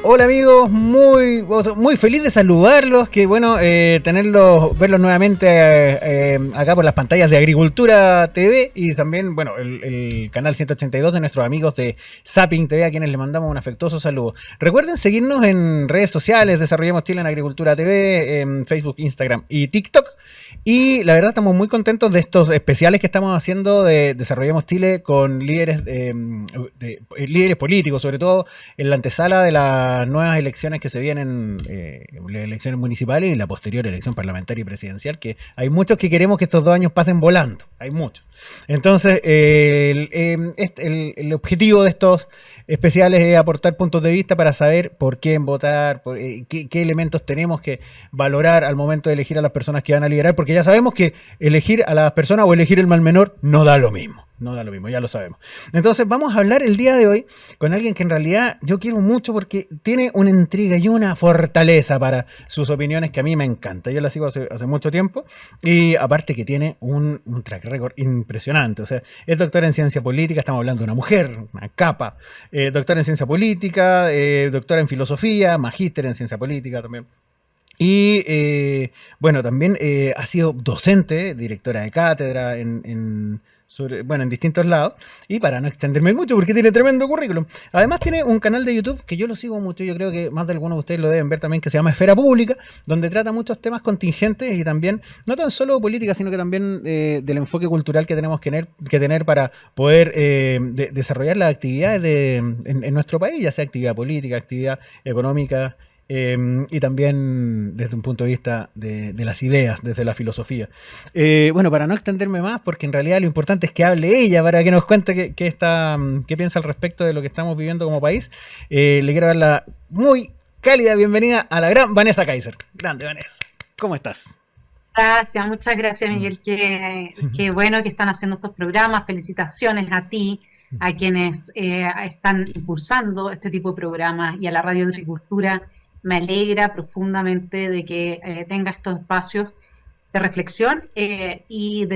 Hola amigos, muy feliz de saludarlos, que bueno verlos nuevamente acá por las pantallas de Agricultura TV y también, bueno, el canal 182 de nuestros amigos de Zapping TV, a quienes les mandamos un afectuoso saludo. Recuerden seguirnos en redes sociales, Desarrollemos Chile en Agricultura TV, en Facebook, Instagram y TikTok. Y la verdad estamos muy contentos de estos especiales que estamos haciendo de Desarrollemos Chile con líderes, líderes políticos, sobre todo en la antesala de las nuevas elecciones que se vienen, las elecciones municipales y la posterior elección parlamentaria y presidencial, que hay muchos que queremos que estos 2 años pasen volando, hay muchos. Entonces, el objetivo de estos especiales es aportar puntos de vista para saber por quién votar, qué elementos tenemos que valorar al momento de elegir a las personas que van a liderar, porque ya sabemos que elegir a las personas o elegir el mal menor no da lo mismo. No da lo mismo, ya lo sabemos. Entonces vamos a hablar el día de hoy con alguien que en realidad yo quiero mucho porque tiene una intriga y una fortaleza para sus opiniones que a mí me encanta. Yo la sigo hace mucho tiempo y aparte que tiene un track record impresionante. O sea, es doctora en ciencia política, estamos hablando de una mujer, una capa. Doctora en ciencia política, doctora en filosofía, magíster en ciencia política también. Y bueno, también ha sido docente, directora de cátedra en distintos lados, y para no extenderme mucho porque tiene tremendo currículum. Además tiene un canal de YouTube que yo lo sigo mucho, yo creo que más de algunos de ustedes lo deben ver también, que se llama Esfera Pública, donde trata muchos temas contingentes y también, no tan solo política, sino que también del enfoque cultural que tenemos que tener para poder desarrollar las actividades en nuestro país, ya sea actividad política, actividad económica, y también desde un punto de vista de las ideas, desde la filosofía. Bueno, para no extenderme más, porque en realidad lo importante es que hable ella para que nos cuente qué piensa al respecto de lo que estamos viviendo como país. Le quiero dar la muy cálida bienvenida a la gran Vanessa Kaiser. Grande, Vanessa. ¿Cómo estás? Gracias, muchas gracias, Miguel. Qué bueno que están haciendo estos programas. Felicitaciones a ti, a quienes están impulsando este tipo de programas y a la Radio Agricultura. Me alegra profundamente de que tenga estos espacios de reflexión y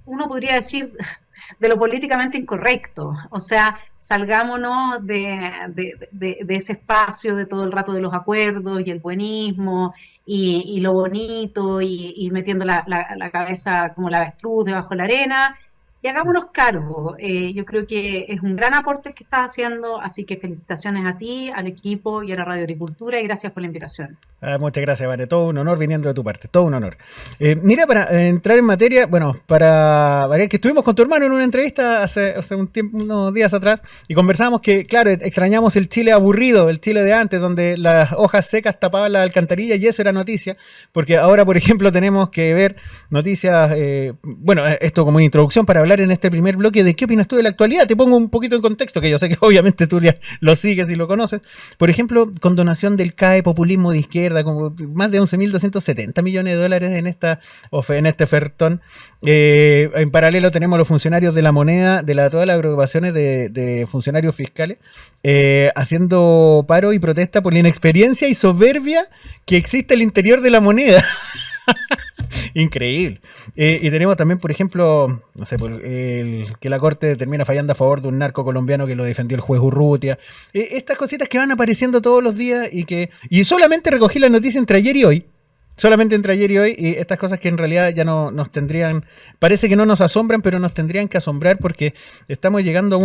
uno podría decir, de lo políticamente incorrecto. O sea, salgámonos de ese espacio de todo el rato de los acuerdos y el buenismo y lo bonito y metiendo la cabeza como la avestruz debajo de la arena. Y hagámonos cargo. Yo creo que es un gran aporte el que estás haciendo, así que felicitaciones a ti, al equipo y a la Radio Agricultura y gracias por la invitación. Muchas gracias, Vane. Todo un honor viniendo de tu parte, todo un honor. Mira, para entrar en materia, bueno, para variar, que estuvimos con tu hermano en una entrevista hace un tiempo, unos días atrás, y conversábamos que, claro, extrañamos el Chile aburrido, el Chile de antes, donde las hojas secas tapaban la alcantarilla y eso era noticia, porque ahora, por ejemplo, tenemos que ver noticias, bueno, esto como una introducción para hablar en este primer bloque de qué opinas tú de la actualidad. Te pongo un poquito en contexto, que yo sé que obviamente tú ya lo sigues y lo conoces. Por ejemplo, condonación del CAE, populismo de izquierda, como más de 11.270 millones de dólares en este ofertón. En paralelo tenemos los funcionarios de la moneda, todas las agrupaciones de funcionarios fiscales, haciendo paro y protesta por la inexperiencia y soberbia que existe al interior de la moneda. Increíble. Y tenemos también, por ejemplo, no sé, que la Corte termina fallando a favor de un narco colombiano que lo defendió el juez Urrutia. Estas cositas que van apareciendo todos los días y solamente recogí la noticia entre ayer y hoy. Solamente entre ayer y hoy, y estas cosas que en realidad ya no nos tendrían, parece que no nos asombran, pero nos tendrían que asombrar porque estamos llegando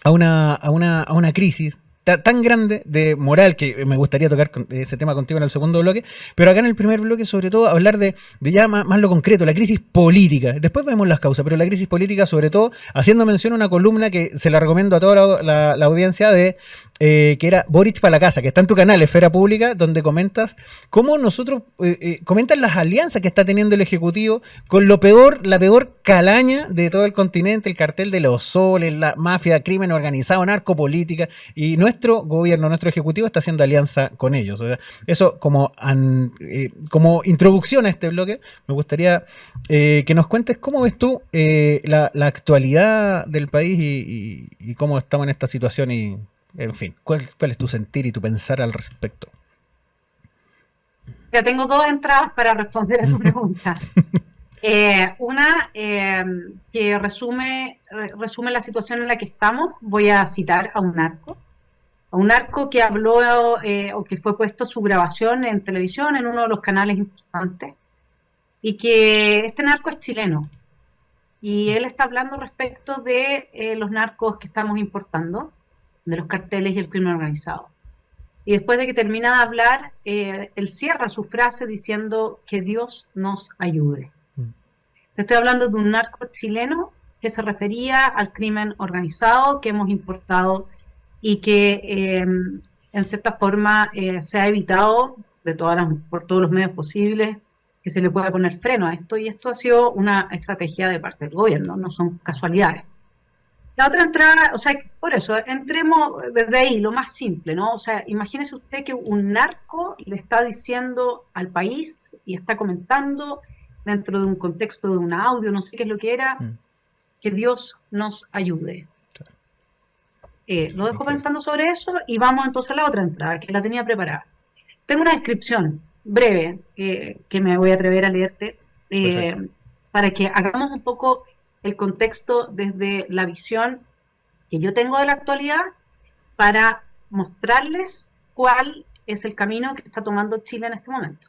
a una crisis tan grande de moral, que me gustaría tocar ese tema contigo en el segundo bloque, pero acá en el primer bloque sobre todo hablar de ya más lo concreto, la crisis política. Después vemos las causas, pero la crisis política sobre todo, haciendo mención a una columna que se la recomiendo a toda la audiencia que era Boric para la casa, que está en tu canal, Esfera Pública, donde comentas cómo nosotros, comentan las alianzas que está teniendo el Ejecutivo con la peor calaña de todo el continente, el cartel de los soles, la mafia, crimen organizado, narcopolítica, y nuestro gobierno, nuestro Ejecutivo está haciendo alianza con ellos. O sea, eso como introducción a este bloque, me gustaría que nos cuentes cómo ves tú la actualidad del país y cómo estamos en esta situación y, en fin, ¿cuál es tu sentir y tu pensar al respecto? Ya tengo dos entradas para responder a tu pregunta. Una que resume la situación en la que estamos. Voy a citar a un narco. a un narco que habló o que fue puesto su grabación en televisión en uno de los canales importantes, y que este narco es chileno. Y él está hablando respecto de los narcos que estamos importando, de los carteles y el crimen organizado. Y después de que termina de hablar, él cierra su frase diciendo que Dios nos ayude. Te estoy hablando de un narco chileno que se refería al crimen organizado que hemos importado y que en cierta forma se ha evitado por todos los medios posibles que se le pueda poner freno a esto, y esto ha sido una estrategia de parte del gobierno, no son casualidades. La otra entrada, o sea, por eso, entremos desde ahí, lo más simple, ¿no? O sea, imagínese usted que un narco le está diciendo al país y está comentando dentro de un contexto de un audio, no sé qué es lo que era, que Dios nos ayude. Lo dejo pensando sobre eso y vamos entonces a la otra entrada, que la tenía preparada. Tengo una descripción breve que me voy a atrever a leerte para que hagamos un poco el contexto desde la visión que yo tengo de la actualidad para mostrarles cuál es el camino que está tomando Chile en este momento.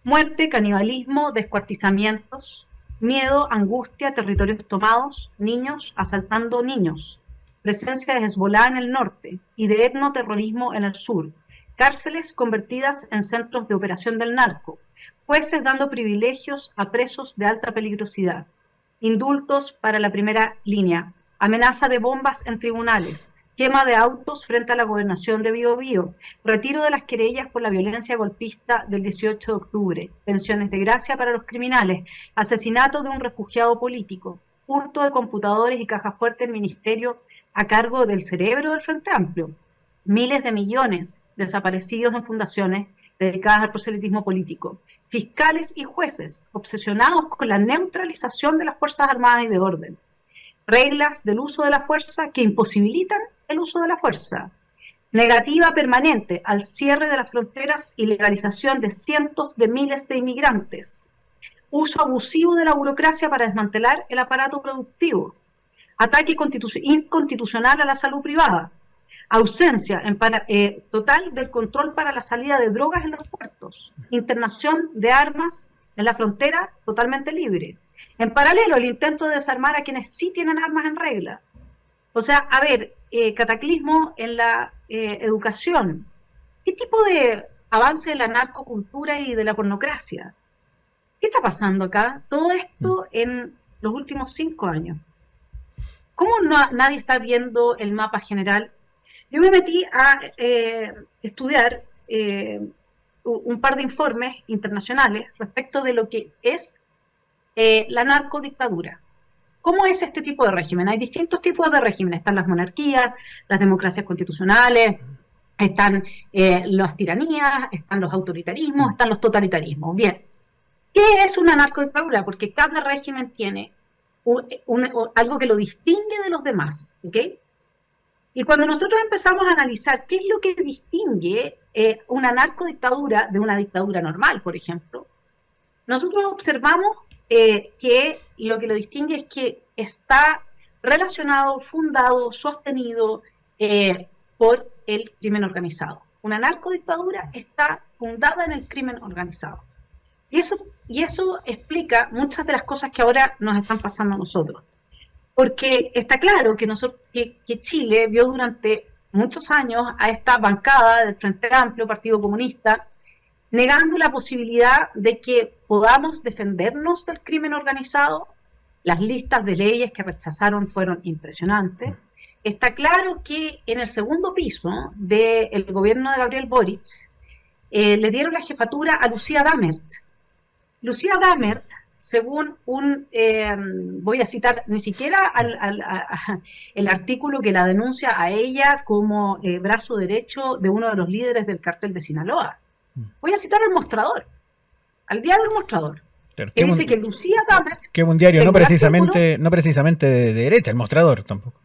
Muerte, canibalismo, descuartizamientos, miedo, angustia, territorios tomados, niños asaltando niños, presencia de Hezbolá en el norte y de etnoterrorismo en el sur, cárceles convertidas en centros de operación del narco, jueces dando privilegios a presos de alta peligrosidad, indultos para la primera línea, amenaza de bombas en tribunales, quema de autos frente a la gobernación de Biobío, retiro de las querellas por la violencia golpista del 18 de octubre, pensiones de gracia para los criminales, asesinato de un refugiado político, hurto de computadores y caja fuerte en ministerio a cargo del cerebro del Frente Amplio, miles de millones desaparecidos en fundaciones dedicadas al proselitismo político, fiscales y jueces obsesionados con la neutralización de las Fuerzas Armadas y de orden, reglas del uso de la fuerza que imposibilitan el uso de la fuerza, negativa permanente al cierre de las fronteras y legalización de cientos de miles de inmigrantes, uso abusivo de la burocracia para desmantelar el aparato productivo, ataque inconstitucional a la salud privada, ausencia total del control para la salida de drogas en los puertos, internación de armas en la frontera totalmente libre. En paralelo, el intento de desarmar a quienes sí tienen armas en regla. O sea, a ver, cataclismo en la educación. ¿Qué tipo de avance de la narcocultura y de la pornocracia? ¿Qué está pasando acá? Todo esto en los últimos 5 años. ¿Cómo nadie está viendo el mapa general? Yo me metí a estudiar un par de informes internacionales respecto de lo que es la narcodictadura. ¿Cómo es este tipo de régimen? Hay distintos tipos de régimen. Están las monarquías, las democracias constitucionales, están las tiranías, están los autoritarismos, están los totalitarismos. Bien, ¿qué es una narcodictadura? Porque cada régimen tiene algo que lo distingue de los demás, ¿ok? Y cuando nosotros empezamos a analizar qué es lo que distingue una narcodictadura de una dictadura normal, por ejemplo, nosotros observamos que lo que lo distingue es que está relacionado, fundado, sostenido por el crimen organizado. Una narcodictadura está fundada en el crimen organizado. Y eso explica muchas de las cosas que ahora nos están pasando a nosotros. Porque está claro que Chile vio durante muchos años a esta bancada del Frente Amplio, Partido Comunista, negando la posibilidad de que podamos defendernos del crimen organizado. Las listas de leyes que rechazaron fueron impresionantes. Está claro que en el segundo piso del gobierno de Gabriel Boric le dieron la jefatura a Lucía Dammert. Lucía Dammert, según voy a citar ni siquiera el artículo que la denuncia a ella como brazo derecho de uno de los líderes del cartel de Sinaloa. Voy a citar El Mostrador, al diario El Mostrador, que dice que Lucía Dammert... Que es un diario no precisamente de derecha, El Mostrador tampoco.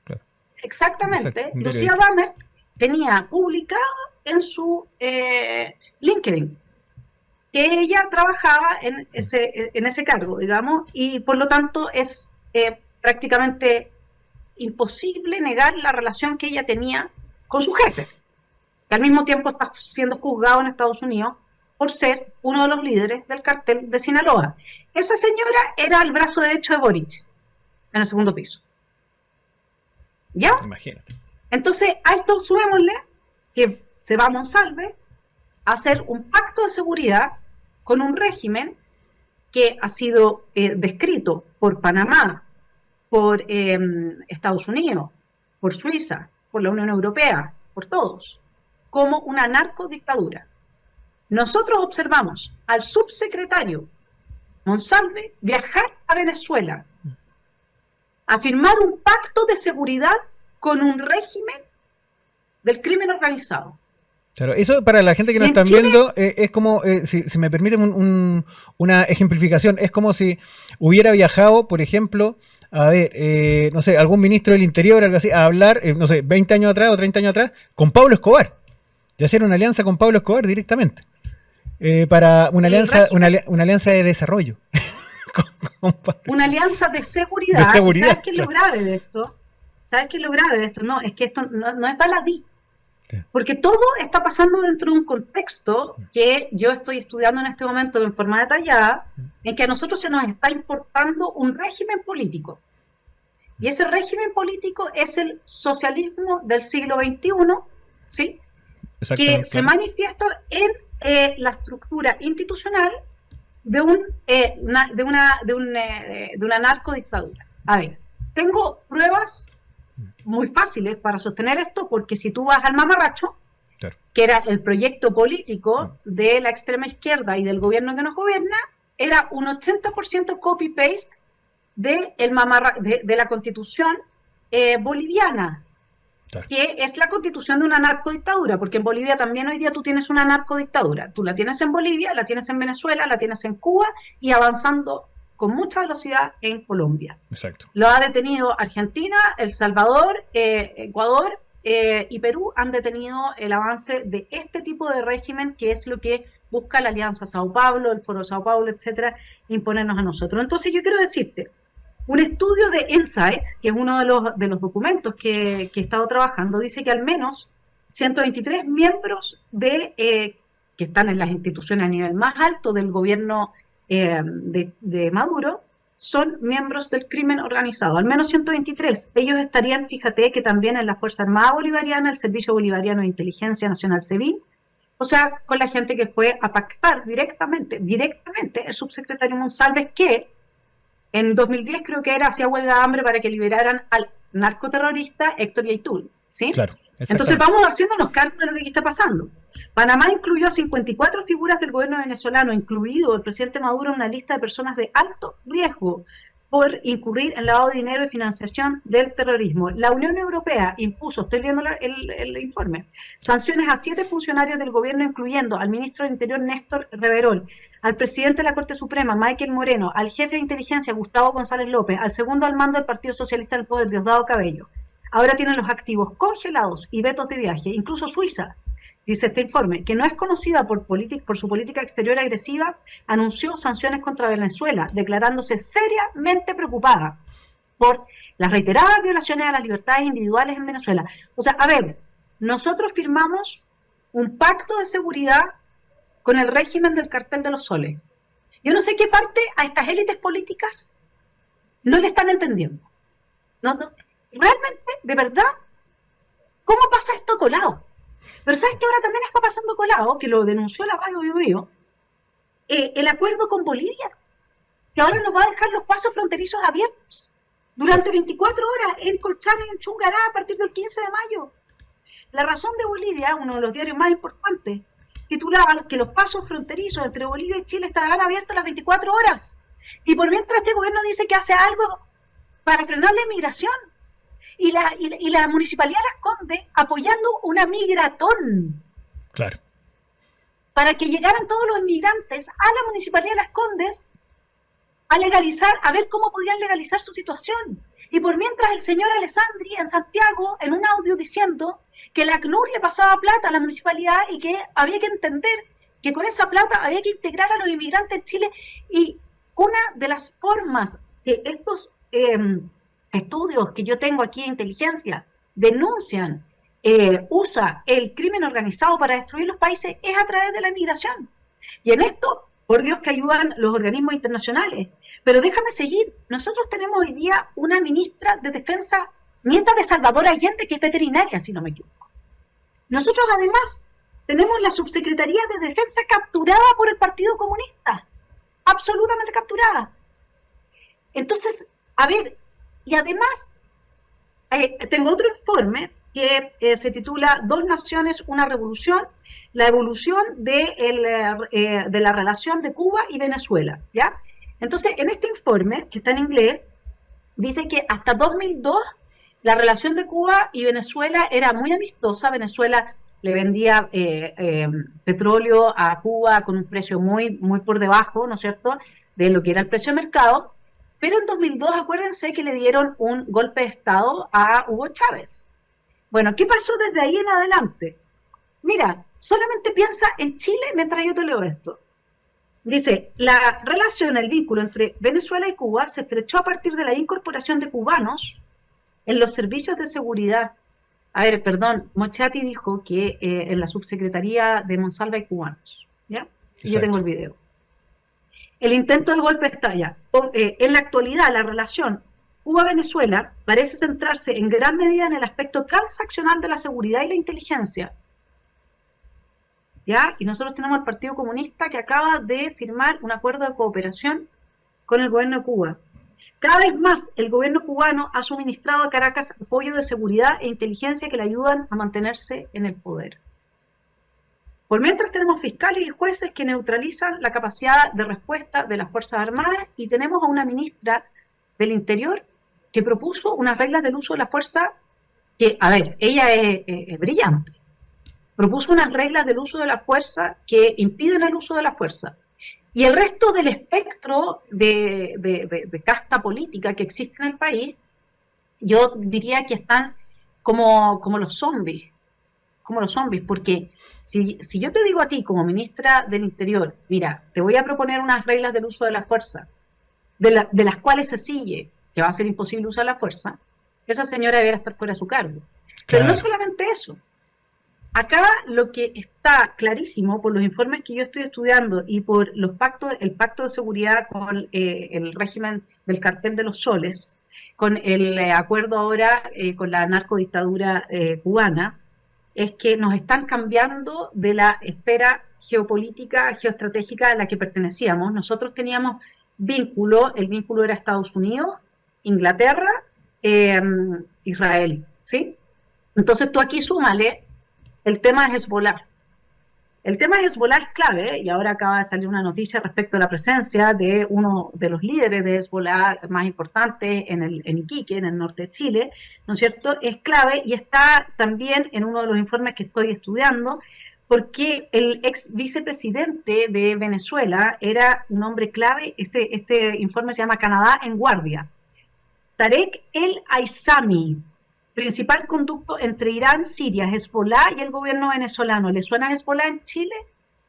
Claro. Exactamente. Lucía Dammert tenía publicado en su LinkedIn que ella trabajaba en ese cargo, digamos, y por lo tanto es prácticamente imposible negar la relación que ella tenía con su jefe, que al mismo tiempo está siendo juzgado en Estados Unidos por ser uno de los líderes del cartel de Sinaloa. Esa señora era el brazo derecho de Boric, en el segundo piso. ¿Ya? Imagínate. Entonces, a esto sumémosle que se va a Monsalve a hacer un pacto de seguridad con un régimen que ha sido descrito por Panamá, por Estados Unidos, por Suiza, por la Unión Europea, por todos, como una narcodictadura. Nosotros observamos al subsecretario Monsalve viajar a Venezuela a firmar un pacto de seguridad con un régimen del crimen organizado. Claro, eso para la gente que nos están viendo es como, si me permiten una ejemplificación, es como si hubiera viajado, por ejemplo, a ver, no sé, algún ministro del Interior, algo así, a hablar, no sé, 20 años atrás o 30 años atrás, con Pablo Escobar, de hacer una alianza con Pablo Escobar directamente, para una alianza de desarrollo. Una alianza de seguridad. ¿Sabes qué es lo grave de esto? ¿Sabes qué es lo grave de esto? No, es que esto no es baladí. Porque todo está pasando dentro de un contexto que yo estoy estudiando en este momento en forma detallada, en que a nosotros se nos está importando un régimen político. Y ese régimen político es el socialismo del siglo XXI, ¿sí? Que se manifiesta en la estructura institucional de una narcodictadura. A ver, tengo pruebas muy fáciles para sostener esto, porque si tú vas al mamarracho, claro, que era el proyecto político de la extrema izquierda y del gobierno que nos gobierna, era un 80% copy-paste de la constitución boliviana, claro, que es la constitución de una narcodictadura, porque en Bolivia también hoy día tú tienes una narcodictadura. Tú la tienes en Bolivia, la tienes en Venezuela, la tienes en Cuba y avanzando con mucha velocidad en Colombia. Exacto. Lo ha detenido Argentina, El Salvador, Ecuador y Perú han detenido el avance de este tipo de régimen, que es lo que busca la Alianza Sao Paulo, el Foro Sao Paulo, etcétera, imponernos a nosotros. Entonces yo quiero decirte, un estudio de Insight, que es uno de los documentos que he estado trabajando, dice que al menos 123 miembros que están en las instituciones a nivel más alto del gobierno de Maduro son miembros del crimen organizado, al menos 123. Ellos estarían, fíjate, que también en la Fuerza Armada Bolivariana, el Servicio Bolivariano de Inteligencia Nacional SEBIN, o sea, con la gente que fue a pactar directamente el subsecretario Monsalve, que en 2010 creo que hacía huelga de hambre para que liberaran al narcoterrorista Héctor Yaitul, ¿sí? Claro. Entonces vamos haciéndonos cargo de lo que aquí está pasando. Panamá incluyó a 54 figuras del gobierno venezolano, incluido el presidente Maduro, en una lista de personas de alto riesgo por incurrir en lavado de dinero y financiación del terrorismo. La Unión Europea impuso, estoy leyendo el informe, sanciones a 7 funcionarios del gobierno, incluyendo al ministro del Interior Néstor Reverol, al presidente de la Corte Suprema Michael Moreno, al jefe de inteligencia Gustavo González López, al segundo al mando del Partido Socialista del Poder Diosdado Cabello. Ahora tienen los activos congelados y vetos de viaje. Incluso Suiza, dice este informe, que no es conocida por su política exterior agresiva, anunció sanciones contra Venezuela, declarándose seriamente preocupada por las reiteradas violaciones a las libertades individuales en Venezuela. O sea, a ver, nosotros firmamos un pacto de seguridad con el régimen del Cartel de los Soles. Yo no sé qué parte a estas élites políticas no le están entendiendo. Realmente, de verdad, ¿cómo pasa esto colado? Pero ¿sabes qué ahora también está pasando colado? Que lo denunció la radio Bio, el acuerdo con Bolivia, que ahora nos va a dejar los pasos fronterizos abiertos durante 24 horas en Colchane y en Chungará a partir del 15 de mayo. La Razón de Bolivia, uno de los diarios más importantes, titulaba que los pasos fronterizos entre Bolivia y Chile estarán abiertos las 24 horas. Y por mientras este gobierno dice que hace algo para frenar la inmigración. Y la Municipalidad de Las Condes apoyando una migratón. Claro. Para que llegaran todos los inmigrantes a la Municipalidad de Las Condes a legalizar, a ver cómo podían legalizar su situación. Y por mientras el señor Alessandri en Santiago, en un audio diciendo que la ACNUR le pasaba plata a la municipalidad y que había que entender que con esa plata había que integrar a los inmigrantes en Chile. Y una de las formas que estos estudios que yo tengo aquí de inteligencia denuncian usa el crimen organizado para destruir los países es a través de la inmigración. Y en esto, por Dios que ayudan los organismos internacionales. Pero déjame seguir. Nosotros tenemos hoy día una ministra de Defensa, nieta de Salvador Allende, que es veterinaria, si no me equivoco. Nosotros además tenemos la subsecretaría de Defensa capturada por el Partido Comunista. Absolutamente capturada. Entonces, a ver, y además, tengo otro informe que se titula Dos naciones, una revolución, la evolución de la relación de Cuba y Venezuela, ¿ya? Entonces, en este informe, que está en inglés, dice que hasta 2002 la relación de Cuba y Venezuela era muy amistosa. Venezuela le vendía petróleo a Cuba con un precio muy, muy por debajo, ¿no es cierto?, de lo que era el precio de mercado. Pero en 2002, acuérdense que le dieron un golpe de Estado a Hugo Chávez. Bueno, ¿qué pasó desde ahí en adelante? Mira, solamente piensa en Chile mientras yo te leo esto. Dice, la relación, el vínculo entre Venezuela y Cuba se estrechó a partir de la incorporación de cubanos en los servicios de seguridad. A ver, perdón, Mochati dijo que en la subsecretaría de Monsalva hay cubanos, ¿ya? Y yo tengo el video. El intento de golpe está allá. En la actualidad, la relación Cuba-Venezuela parece centrarse en gran medida en el aspecto transaccional de la seguridad y la inteligencia. ¿Ya? Y nosotros tenemos al Partido Comunista que acaba de firmar un acuerdo de cooperación con el gobierno de Cuba. Cada vez más el gobierno cubano ha suministrado a Caracas apoyo de seguridad e inteligencia que le ayudan a mantenerse en el poder. Por mientras tenemos fiscales y jueces que neutralizan la capacidad de respuesta de las Fuerzas Armadas y tenemos a una ministra del Interior que propuso unas reglas del uso de la fuerza que, a ver, ella es brillante. Propuso unas reglas del uso de la fuerza que impiden el uso de la fuerza. Y el resto del espectro de casta política que existe en el país, yo diría que están como los zombies, porque si yo te digo a ti como ministra del Interior, mira, te voy a proponer unas reglas del uso de la fuerza, de las cuales se sigue que va a ser imposible usar la fuerza, esa señora debería estar fuera de su cargo. Pero no solamente eso. Acá lo que está clarísimo por los informes que yo estoy estudiando y por el pacto de seguridad con el régimen del cartel de los soles, con el acuerdo ahora con la narcodictadura cubana, es que nos están cambiando de la esfera geopolítica, geoestratégica a la que pertenecíamos. Nosotros teníamos el vínculo era Estados Unidos, Inglaterra, Israel, ¿sí? Entonces tú aquí súmale el tema de Hezbollah. El tema de Hezbollah es clave, y ahora acaba de salir una noticia respecto a la presencia de uno de los líderes de Hezbollah más importantes en Iquique, en el norte de Chile, ¿no es cierto? Es clave y está también en uno de los informes que estoy estudiando, porque el ex vicepresidente de Venezuela era un hombre clave. Este informe se llama Canadá en Guardia. Tarek El Aissami, principal conducto entre Irán, Siria, Hezbollah y el gobierno venezolano. ¿Le suena a Hezbollah en Chile?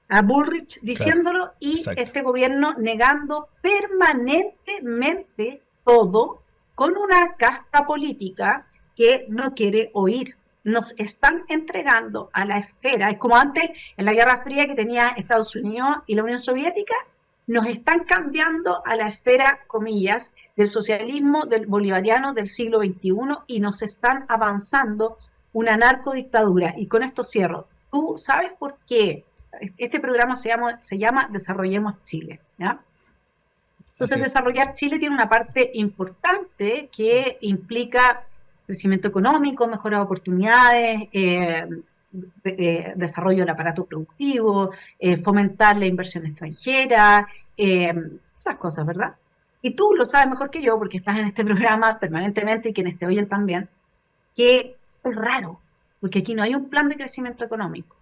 A Bullrich diciéndolo, claro, y exacto, este gobierno negando permanentemente todo con una casta política que no quiere oír. Nos están entregando a la esfera, es como antes en la Guerra Fría que tenía Estados Unidos y la Unión Soviética, nos están cambiando a la esfera, comillas, del socialismo del bolivariano del siglo XXI y nos están avanzando una narcodictadura. Y con esto cierro. ¿Tú sabes por qué? Este programa se llama Desarrollemos Chile, ¿ya? Entonces, Desarrollar Chile tiene una parte importante que implica crecimiento económico, mejora de oportunidades, desarrollo del aparato productivo, fomentar la inversión extranjera, esas cosas, ¿verdad? Y tú lo sabes mejor que yo, porque estás en este programa permanentemente y quienes te oyen también, que es raro, porque aquí no hay un plan de crecimiento económico,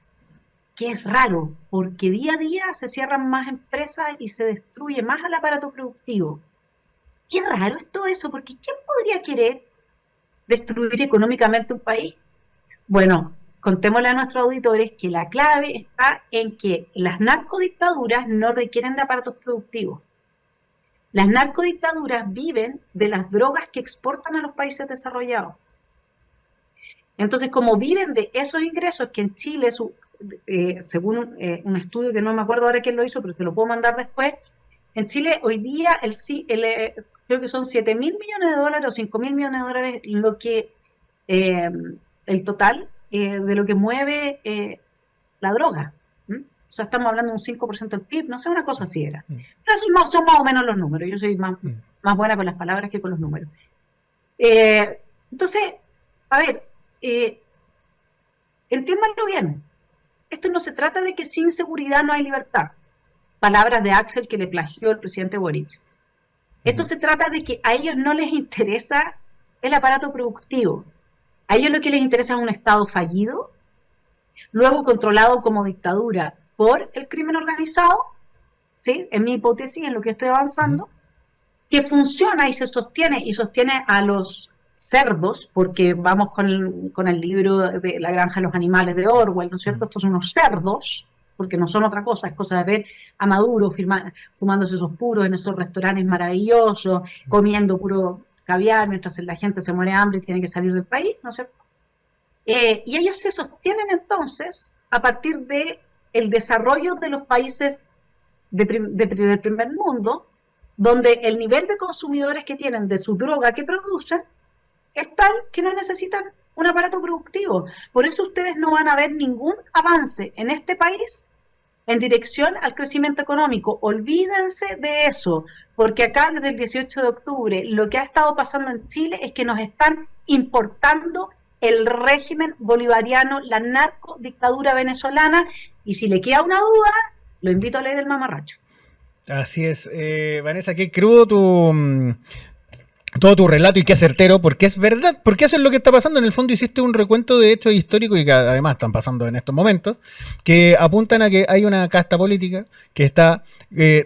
que es raro, porque día a día se cierran más empresas y se destruye más el aparato productivo. Qué raro es todo eso, porque ¿quién podría querer destruir económicamente un país? Bueno, contémosle a nuestros auditores que la clave está en que las narcodictaduras no requieren de aparatos productivos. Las narcodictaduras viven de las drogas que exportan a los países desarrollados. Entonces, como viven de esos ingresos, que en Chile, según un estudio que no me acuerdo ahora quién lo hizo, pero te lo puedo mandar después, en Chile hoy día creo que son 7.000 millones de dólares o 5.000 millones de dólares eh, el total de lo que mueve la droga. ¿Mm? O sea, estamos hablando de un 5% del PIB, no sé, una cosa así era. Pero esos son más o menos los números. Yo soy más buena con las palabras que con los números. Entonces, a ver, entiéndanlo bien. Esto no se trata de que sin seguridad no hay libertad. Palabras de Axel que le plagió el presidente Boric. Esto se trata de que a ellos no les interesa el aparato productivo. A ellos lo que les interesa es un Estado fallido, luego controlado como dictadura por el crimen organizado, ¿sí? En mi hipótesis, en lo que estoy avanzando, que funciona y sostiene a los cerdos, porque vamos con el libro de La granja de los animales de Orwell, ¿no es cierto? Estos son unos cerdos, porque no son otra cosa, es cosa de ver a Maduro fumándose esos puros en esos restaurantes maravillosos, comiendo puro caviar, mientras la gente se muere de hambre y tiene que salir del país, ¿no es cierto? Y ellos se sostienen entonces a partir de el desarrollo de los países del primer mundo, donde el nivel de consumidores que tienen de su droga que producen es tal que no necesitan un aparato productivo. Por eso ustedes no van a ver ningún avance en este país en dirección al crecimiento económico. Olvídense de eso, porque acá desde el 18 de octubre lo que ha estado pasando en Chile es que nos están importando el régimen bolivariano, la narcodictadura venezolana, y si le queda una duda, lo invito a leer El Mamarracho. Así es, Vanessa, qué crudo todo tu relato y qué certero, porque es verdad, porque eso es lo que está pasando. En el fondo hiciste un recuento de hechos históricos y que además están pasando en estos momentos, que apuntan a que hay una casta política que está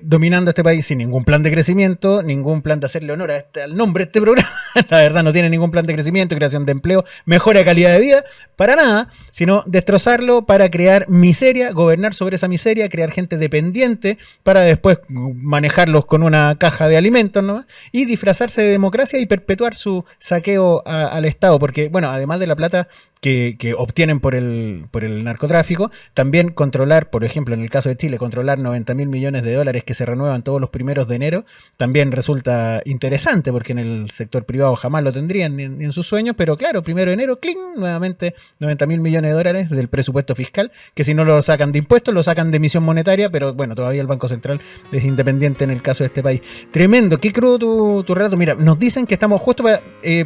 dominando este país sin ningún plan de crecimiento, ningún plan de hacerle honor al nombre de este programa. La verdad, no tiene ningún plan de crecimiento, creación de empleo, mejora de calidad de vida, para nada, sino destrozarlo para crear miseria, gobernar sobre esa miseria, crear gente dependiente para después manejarlos con una caja de alimentos, ¿no? Y disfrazarse de democracia y perpetuar su saqueo al Estado, porque, bueno, además de la plata que obtienen por el narcotráfico, también controlar, por ejemplo, en el caso de Chile, controlar 90.000 millones de dólares que se renuevan todos los primeros de enero, también resulta interesante, porque en el sector privado jamás lo tendrían ni en sus sueños, pero claro, primero de enero, ¡cling!, nuevamente 90.000 millones de dólares del presupuesto fiscal, que si no lo sacan de impuestos, lo sacan de emisión monetaria, pero bueno, todavía el Banco Central es independiente en el caso de este país. Tremendo, qué crudo tu relato. Mira, nos dicen que estamos justo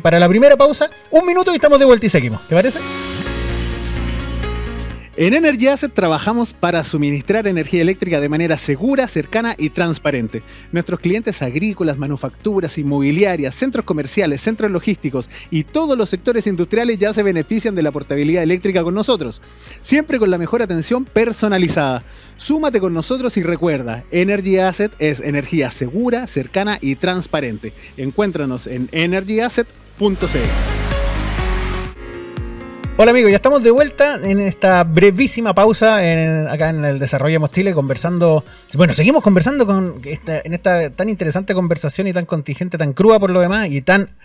para la primera pausa, 1 minuto y estamos de vuelta y seguimos. ¿Te parece? En Energy Asset trabajamos para suministrar energía eléctrica de manera segura, cercana y transparente. Nuestros clientes agrícolas, manufacturas, inmobiliarias, centros comerciales, centros logísticos y todos los sectores industriales ya se benefician de la portabilidad eléctrica con nosotros. Siempre con la mejor atención personalizada. Súmate con nosotros y recuerda, Energy Asset es energía segura, cercana y transparente. Encuéntranos en energyasset.cl. Hola amigos, ya estamos de vuelta en esta brevísima pausa acá en el Desarrollemos Chile, conversando, bueno, seguimos conversando en esta tan interesante conversación y tan contingente, tan cruda por lo demás y tan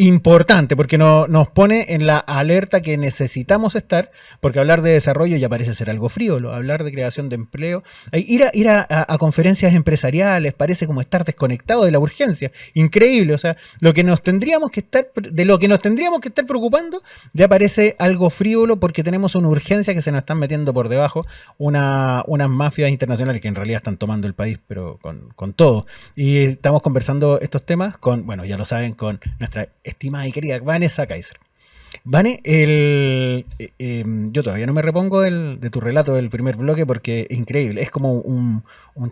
importante, porque nos pone en la alerta que necesitamos estar, porque hablar de desarrollo ya parece ser algo frívolo, hablar de creación de empleo, ir a conferencias empresariales parece como estar desconectado de la urgencia, increíble, o sea, de lo que nos tendríamos que estar preocupando ya parece algo frívolo porque tenemos una urgencia que se nos están metiendo por debajo unas mafias internacionales que en realidad están tomando el país, pero con todo, y estamos conversando estos temas con, bueno, ya lo saben, con nuestra estimada y querida Vanessa Kaiser. Vane, yo todavía no me repongo de tu relato del primer bloque porque es increíble, es como un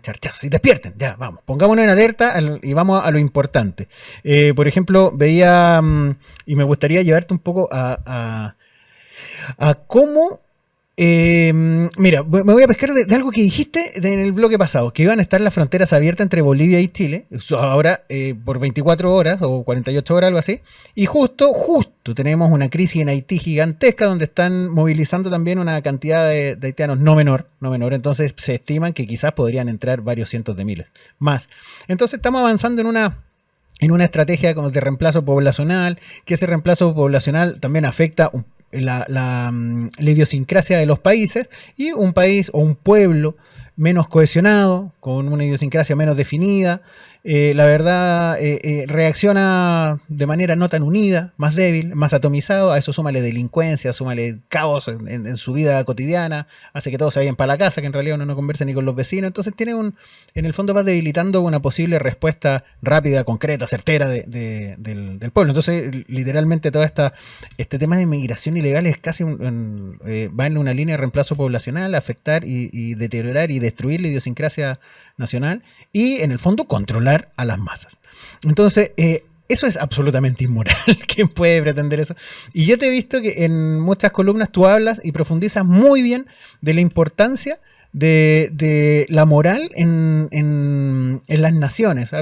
charchazo. Si despierten, ya, vamos, pongámonos en alerta y vamos a lo importante. Por ejemplo, veía, y me gustaría llevarte un poco a cómo... mira, me voy a pescar de algo que dijiste en el bloque pasado, que iban a estar las fronteras abiertas entre Bolivia y Chile, ahora por 24 horas o 48 horas, algo así, y justo tenemos una crisis en Haití gigantesca donde están movilizando también una cantidad de haitianos no menor, entonces se estiman que quizás podrían entrar varios cientos de miles más. Entonces estamos avanzando en una estrategia como de reemplazo poblacional, que ese reemplazo poblacional también afecta la idiosincrasia de los países, y un país o un pueblo menos cohesionado, con una idiosincrasia menos definida, la verdad reacciona de manera no tan unida, más débil, más atomizado. A eso súmale delincuencia, súmale caos en su vida cotidiana, hace que todos se vayan para la casa, que en realidad uno no conversa ni con los vecinos. Entonces en el fondo va debilitando una posible respuesta rápida, concreta, certera del pueblo. Entonces literalmente este tema de migración ilegal es casi va en una línea de reemplazo poblacional, afectar y deteriorar y destruir la idiosincrasia nacional, y en el fondo controlar a las masas. Entonces, eso es absolutamente inmoral. ¿Quién puede pretender eso? Y yo te he visto que en muchas columnas tú hablas y profundizas muy bien de la importancia de la moral en las naciones.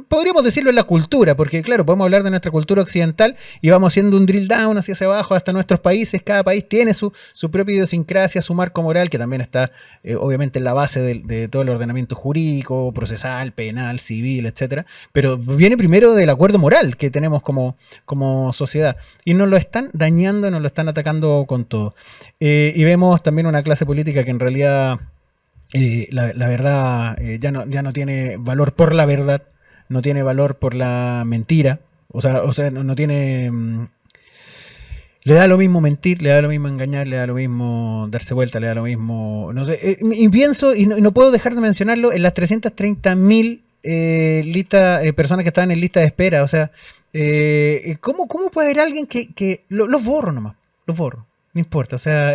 Podríamos decirlo en la cultura, porque claro, podemos hablar de nuestra cultura occidental y vamos haciendo un drill down hacia abajo hasta nuestros países. Cada país tiene su propia idiosincrasia, su marco moral, que también está obviamente en la base de todo el ordenamiento jurídico, procesal, penal, civil, etcétera. Pero viene primero del acuerdo moral que tenemos como sociedad, y nos lo están dañando, nos lo están atacando con todo. Y vemos también una clase política que en realidad la verdad ya no tiene valor por la verdad, no tiene valor por la mentira, o sea no tiene... le da lo mismo mentir, le da lo mismo engañar, le da lo mismo darse vuelta, le da lo mismo... No sé, y pienso, y no puedo dejar de mencionarlo, en las 330.000 personas que estaban en lista de espera. O sea, ¿cómo puede haber alguien que los borro nomás? Los borro. No importa, o sea,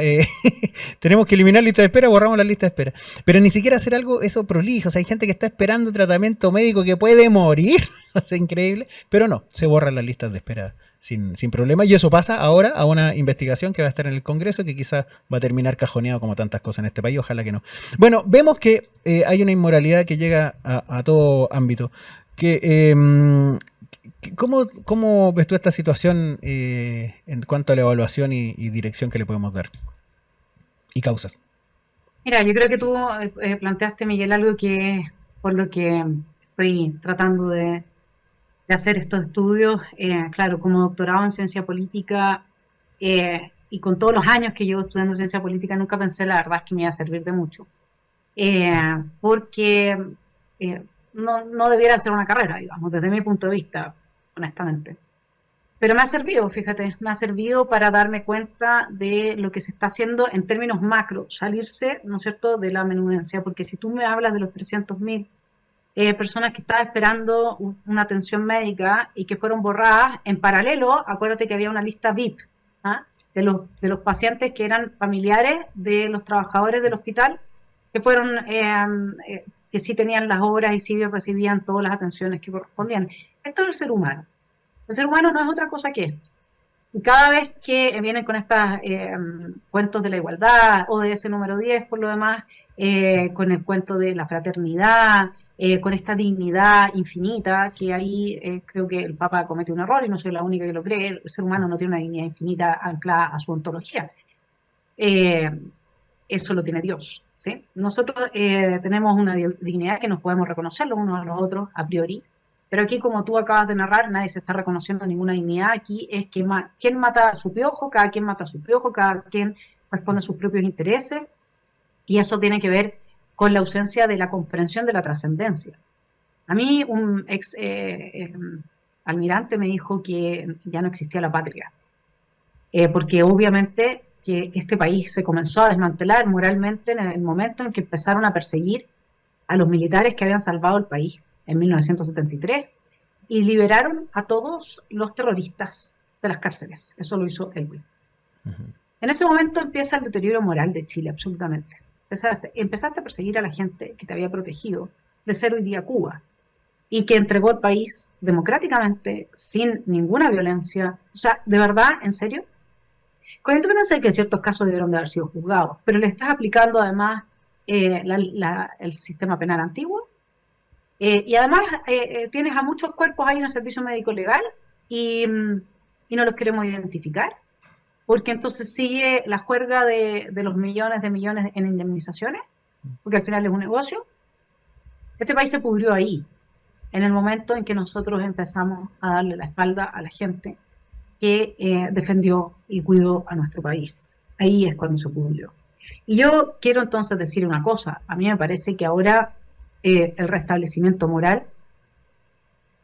tenemos que eliminar lista de espera, borramos la lista de espera. Pero ni siquiera hacer algo eso prolijo. O sea, hay gente que está esperando tratamiento médico que puede morir. O sea, increíble. Pero no, se borran las listas de espera sin problema. Y eso pasa ahora a una investigación que va a estar en el Congreso, que quizás va a terminar cajoneado como tantas cosas en este país. Ojalá que no. Bueno, vemos que hay una inmoralidad que llega a todo ámbito. ¿Cómo ves tú esta situación en cuanto a la evaluación y dirección que le podemos dar? Y causas. Mira, yo creo que tú planteaste, Miguel, algo que por lo que estoy tratando de hacer estos estudios. Claro, como doctorado en ciencia política y con todos los años que llevo estudiando ciencia política, nunca pensé, la verdad, que me iba a servir de mucho. Porque no debiera ser una carrera, digamos, desde mi punto de vista, honestamente. Pero me ha servido, fíjate, me ha servido para darme cuenta de lo que se está haciendo en términos macro, salirse, ¿no es cierto?, de la menudencia, porque si tú me hablas de los 300.000 personas que estaban esperando una atención médica y que fueron borradas, en paralelo, acuérdate que había una lista VIP, ¿ah?, de los pacientes que eran familiares de los trabajadores del hospital, que fueron, que sí tenían las horas y sí recibían todas las atenciones que correspondían. Esto es el ser humano. El ser humano no es otra cosa que esto. Y cada vez que vienen con estos cuentos de la igualdad, o de ese número 10 por lo demás, con el cuento de la fraternidad, con esta dignidad infinita, que ahí creo que el Papa comete un error y no soy la única que lo cree. El ser humano no tiene una dignidad infinita anclada a su ontología. Eso lo tiene Dios, ¿sí? Nosotros tenemos una dignidad que nos podemos reconocer los unos a los otros a priori, pero aquí, como tú acabas de narrar, nadie se está reconociendo ninguna dignidad. Aquí es que quién mata a su piojo, cada quien mata a su piojo, cada quien responde a sus propios intereses, y eso tiene que ver con la ausencia de la comprensión de la trascendencia. A mí un ex almirante me dijo que ya no existía la patria, porque obviamente que este país se comenzó a desmantelar moralmente en el momento en que empezaron a perseguir a los militares que habían salvado el país en 1973 y liberaron a todos los terroristas de las cárceles. Eso lo hizo Elwin. En ese momento empieza el deterioro moral de Chile, absolutamente. Empezaste a perseguir a la gente que te había protegido de ser hoy día Cuba y que entregó el país democráticamente, sin ninguna violencia. O sea, de verdad, en serio, con independencia de que en ciertos casos debieron de haber sido juzgados, pero le estás aplicando además el sistema penal antiguo. Y además tienes a muchos cuerpos ahí en el servicio médico legal y no los queremos identificar, porque entonces sigue la juerga de los millones de millones en indemnizaciones, porque al final es un negocio. Este país se pudrió ahí, en el momento en que nosotros empezamos a darle la espalda a la gente que defendió y cuidó a nuestro país. Ahí es cuando se pudrió. Y yo quiero entonces decir una cosa. A mí me parece que ahora el restablecimiento moral,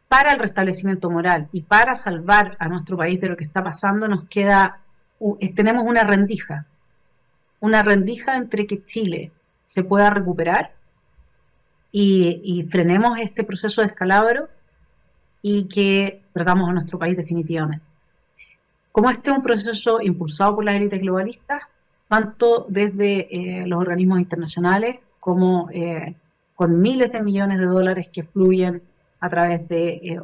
para el restablecimiento moral y para salvar a nuestro país de lo que está pasando, nos queda, tenemos una rendija entre que Chile se pueda recuperar y frenemos este proceso de descalabro y que perdamos a nuestro país definitivamente. Como este es un proceso impulsado por las élites globalistas, tanto desde los organismos internacionales como con miles de millones de dólares que fluyen a través de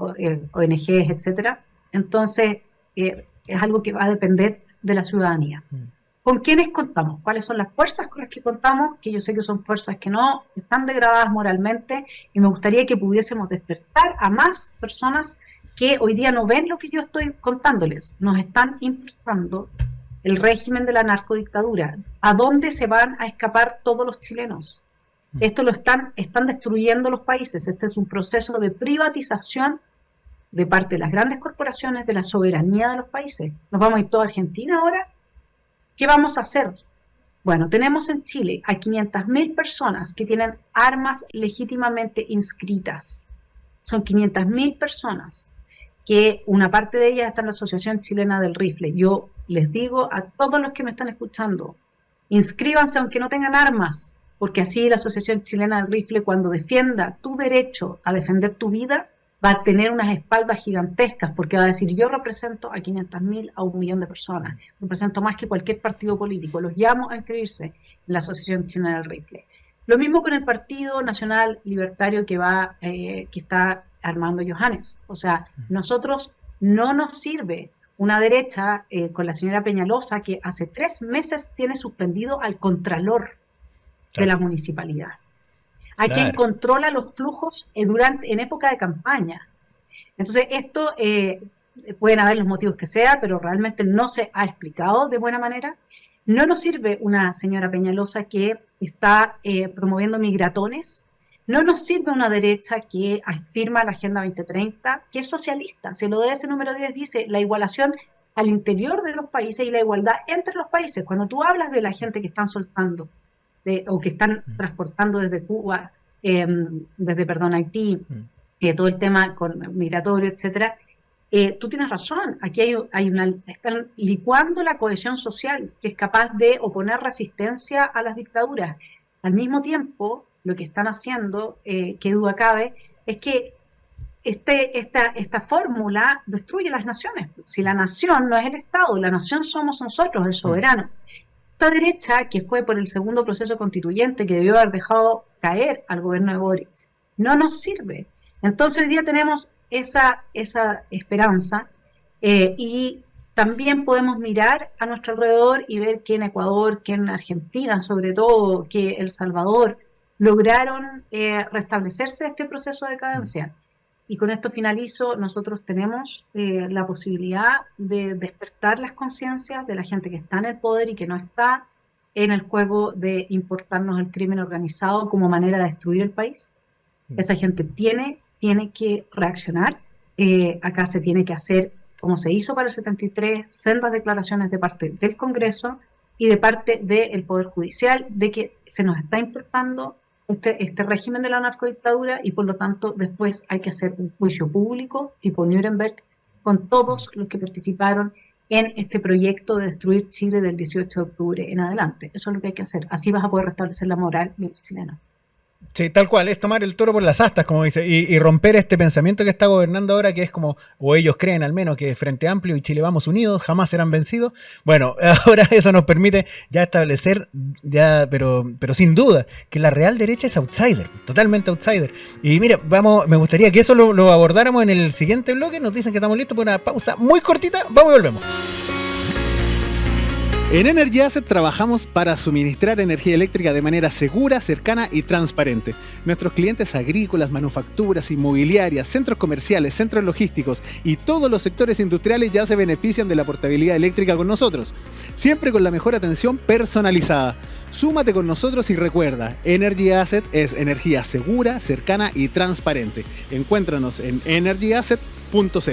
ONGs, etcétera. Entonces, es algo que va a depender de la ciudadanía. ¿Con quiénes contamos? ¿Cuáles son las fuerzas con las que contamos? Que yo sé que son fuerzas que no están degradadas moralmente, y me gustaría que pudiésemos despertar a más personas que hoy día no ven lo que yo estoy contándoles. Nos están impulsando el régimen de la narcodictadura. ¿A dónde se van a escapar todos los chilenos? Esto lo están destruyendo los países. Este es un proceso de privatización de parte de las grandes corporaciones de la soberanía de los países. ¿Nos vamos a ir toda Argentina ahora? ¿Qué vamos a hacer? Bueno, tenemos en Chile a 500.000 personas que tienen armas legítimamente inscritas. Son 500.000 personas que una parte de ellas está en la Asociación Chilena del Rifle. Yo les digo a todos los que me están escuchando, inscríbanse aunque no tengan armas, porque así la Asociación Chilena del Rifle, cuando defienda tu derecho a defender tu vida, va a tener unas espaldas gigantescas, porque va a decir, yo represento a 500.000, a 1 millón de personas, represento más que cualquier partido político, los llamo a inscribirse en la Asociación Chilena del Rifle. Lo mismo con el Partido Nacional Libertario que está armando Johannes. O sea, nosotros no nos sirve una derecha con la señora Peñalosa, que hace 3 meses tiene suspendido al contralor de la municipalidad, a quien controla los flujos en época de campaña. Entonces, esto pueden haber los motivos que sea, pero realmente no se ha explicado de buena manera. No nos sirve una señora Peñalosa que está promoviendo migratones. No nos sirve una derecha que afirma la Agenda 2030, que es socialista. Si el ODS número 10 dice la igualación al interior de los países y la igualdad entre los países. Cuando tú hablas de la gente que están soltando o que están transportando desde Cuba, Haití, todo el tema migratorio, etcétera, tú tienes razón. Aquí están licuando la cohesión social, que es capaz de oponer resistencia a las dictaduras. Al mismo tiempo, lo que están haciendo, que duda cabe, es que esta fórmula destruye las naciones. Si la nación no es el Estado, la nación somos nosotros, el soberano. Esta derecha, que fue por el segundo proceso constituyente, que debió haber dejado caer al gobierno de Boric, no nos sirve. Entonces hoy día tenemos esa esperanza, y también podemos mirar a nuestro alrededor y ver que en Ecuador, que en Argentina sobre todo, que El Salvador, lograron restablecerse este proceso de decadencia. Y con esto finalizo. Nosotros tenemos la posibilidad de despertar las conciencias de la gente que está en el poder y que no está en el juego de importarnos el crimen organizado como manera de destruir el país. Esa gente tiene que reaccionar. Acá se tiene que hacer, como se hizo para el 73, sendas declaraciones de parte del Congreso y de parte del Poder Judicial de que se nos está importando este régimen de la narcodictadura, y por lo tanto después hay que hacer un juicio público tipo Nuremberg con todos los que participaron en este proyecto de destruir Chile del 18 de octubre en adelante. Eso es lo que hay que hacer. Así vas a poder restablecer la moral de los chilenos. Sí, tal cual, es tomar el toro por las astas, como dice, y romper este pensamiento que está gobernando ahora, que es como, o ellos creen al menos, que Frente Amplio y Chile Vamos Unidos jamás serán vencidos. Bueno, ahora eso nos permite ya establecer, pero sin duda, que la real derecha es outsider, totalmente outsider. Y mira, me gustaría que eso lo abordáramos en el siguiente bloque. Nos dicen que estamos listos para una pausa muy cortita, vamos y volvemos. En Energy Asset trabajamos para suministrar energía eléctrica de manera segura, cercana y transparente. Nuestros clientes agrícolas, manufacturas, inmobiliarias, centros comerciales, centros logísticos y todos los sectores industriales ya se benefician de la portabilidad eléctrica con nosotros. Siempre con la mejor atención personalizada. Súmate con nosotros y recuerda, Energy Asset es energía segura, cercana y transparente. Encuéntranos en energyasset.cl.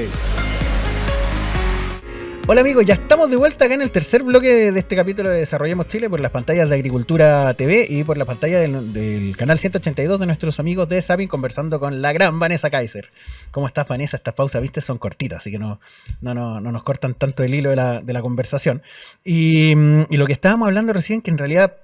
Hola amigos, ya estamos de vuelta acá en el tercer bloque de este capítulo de Desarrollemos Chile por las pantallas de Agricultura TV y por la pantalla del canal 182 de nuestros amigos de Sapin, conversando con la gran Vanessa Kaiser. ¿Cómo estás, Vanessa? Estas pausas, viste, son cortitas, así que no nos cortan tanto el hilo de la conversación. Y lo que estábamos hablando recién, que en realidad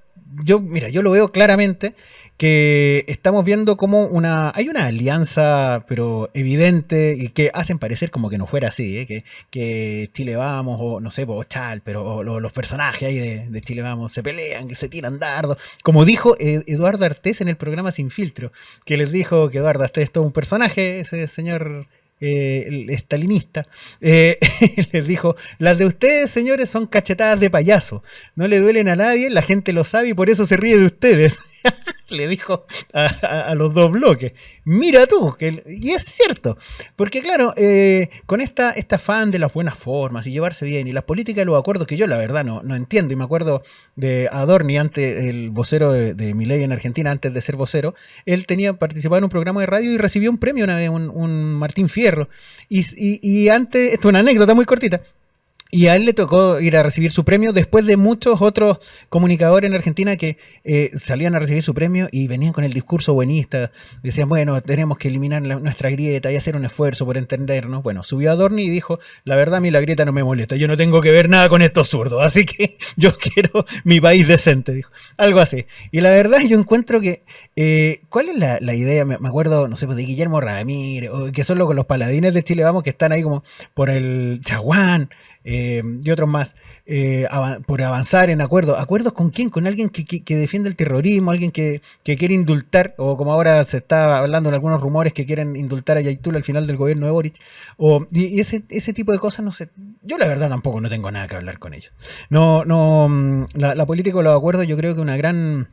yo lo veo claramente, que estamos viendo como hay una alianza, pero evidente, y que hacen parecer como que no fuera así, que Chile Vamos, o no sé, o Chal, pero los personajes ahí de Chile Vamos se pelean, que se tiran dardos, como dijo Eduardo Artés en el programa Sin Filtro, que les dijo que Eduardo Artés es todo un personaje, ese señor el estalinista, les dijo: las de ustedes, señores, son cachetadas de payaso, no le duelen a nadie, la gente lo sabe y por eso se ríe de ustedes. Le dijo a los dos bloques. Mira tú, y es cierto, porque claro, con esta afán de las buenas formas y llevarse bien y las políticas de los acuerdos, que yo la verdad no entiendo, y me acuerdo de Adorni, antes el vocero de Milei en Argentina, antes de ser vocero, él participado en un programa de radio y recibió un premio una vez, un Martín Fierro, y antes, esto es una anécdota muy cortita. Y a él le tocó ir a recibir su premio después de muchos otros comunicadores en Argentina que salían a recibir su premio y venían con el discurso buenista. Decían, bueno, tenemos que eliminar nuestra grieta y hacer un esfuerzo por entendernos. Bueno, subió Adorni y dijo: la verdad, a mí la grieta no me molesta. Yo no tengo que ver nada con estos zurdos. Así que yo quiero mi país decente, dijo. Algo así. Y la verdad, yo encuentro que... ¿cuál es la idea? Me acuerdo, no sé, pues de Guillermo Ramírez, o que son los paladines de Chile Vamos, que están ahí como por el Chaguán, y otros más, por avanzar en ¿acuerdos con quién? Con alguien que defiende el terrorismo, alguien que quiere indultar, o como ahora se está hablando en algunos rumores, que quieren indultar a Yaitula al final del gobierno de Boric, y ese tipo de cosas, no sé, yo la verdad tampoco no tengo nada que hablar con ellos. La política de los acuerdos, yo creo que una gran...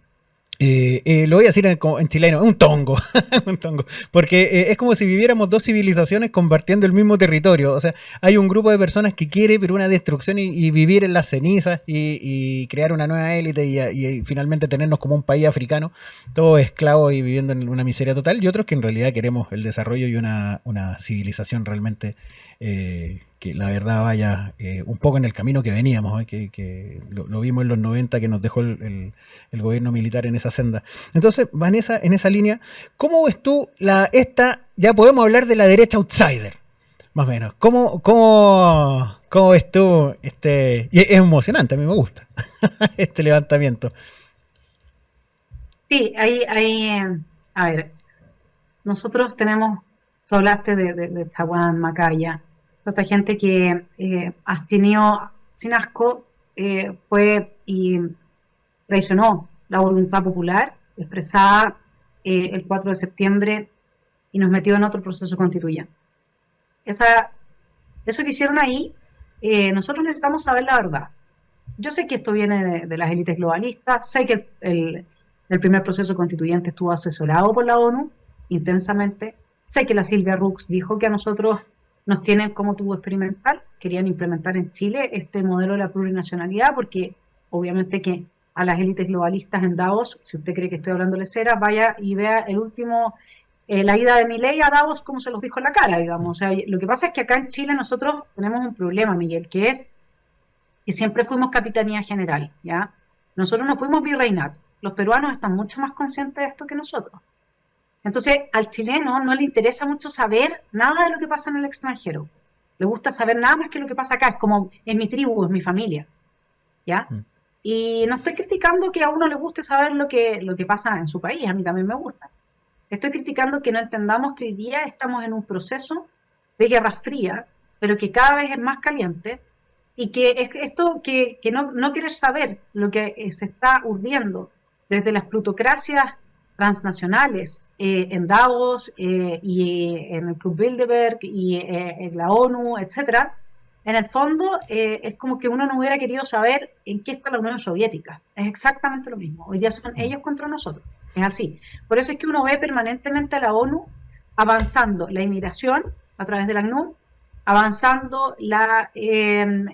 lo voy a decir en chileno, un tongo, un tongo, porque es como si viviéramos dos civilizaciones compartiendo el mismo territorio. O sea, hay un grupo de personas que quiere, pero una destrucción y vivir en las cenizas y crear una nueva élite y finalmente tenernos como un país africano, todos esclavos y viviendo en una miseria total, y otros que en realidad queremos el desarrollo y una civilización realmente que la verdad vaya un poco en el camino que veníamos, que lo vimos en los 90, que nos dejó el gobierno militar en esa senda. Entonces, Vanessa, en esa línea, ¿cómo ves tú ya podemos hablar de la derecha outsider, más o menos? ¿Cómo ves tú y es emocionante, a mí me gusta, este levantamiento? Sí, a ver, nosotros tenemos, tú hablaste de Chaguán, Macaya, toda esta gente que abstenió sin asco, fue y traicionó la voluntad popular expresada el 4 de septiembre y nos metió en otro proceso constituyente. Eso que hicieron ahí, nosotros necesitamos saber la verdad. Yo sé que esto viene de las élites globalistas, sé que el primer proceso constituyente estuvo asesorado por la ONU intensamente, sé que la Silvia Rux dijo que a nosotros nos tienen como tubo experimental, querían implementar en Chile este modelo de la plurinacionalidad, porque obviamente que a las élites globalistas en Davos, si usted cree que estoy hablando de cera, vaya y vea la ida de Milei a Davos, como se los dijo en la cara, digamos. O sea, lo que pasa es que acá en Chile nosotros tenemos un problema, Miguel, que es que siempre fuimos capitanía general, ¿ya? Nosotros no fuimos virreinato. Los peruanos están mucho más conscientes de esto que nosotros. Entonces, al chileno no le interesa mucho saber nada de lo que pasa en el extranjero. Le gusta saber nada más que lo que pasa acá. Es como, es mi tribu, es mi familia, ¿ya? Y no estoy criticando que a uno le guste saber lo que pasa en su país, a mí también me gusta. Estoy criticando que no entendamos que hoy día estamos en un proceso de guerra fría, pero que cada vez es más caliente, y que es esto que no querer saber lo que se está urdiendo desde las plutocracias transnacionales en Davos y en el Club Bilderberg y en la ONU, etcétera. En el fondo es como que uno no hubiera querido saber en qué está la Unión Soviética. Es exactamente lo mismo. Hoy día son ellos contra nosotros. Es así. Por eso es que uno ve permanentemente a la ONU avanzando la inmigración a través de la ACNUR, avanzando la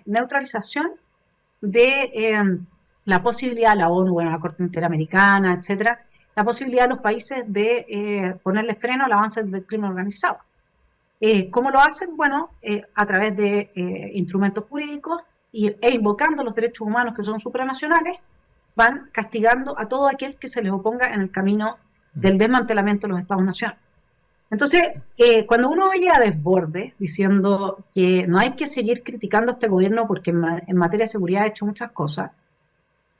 neutralización de la posibilidad, la ONU, bueno, la Corte Interamericana, etcétera, la posibilidad de los países de ponerle freno al avance del crimen organizado. ¿Cómo lo hacen? Bueno, a través de instrumentos jurídicos e invocando los derechos humanos que son supranacionales, van castigando a todo aquel que se les oponga en el camino del desmantelamiento de los Estados-nación. Entonces, cuando uno oye a Desbordes diciendo que no hay que seguir criticando a este gobierno porque en materia de seguridad ha hecho muchas cosas,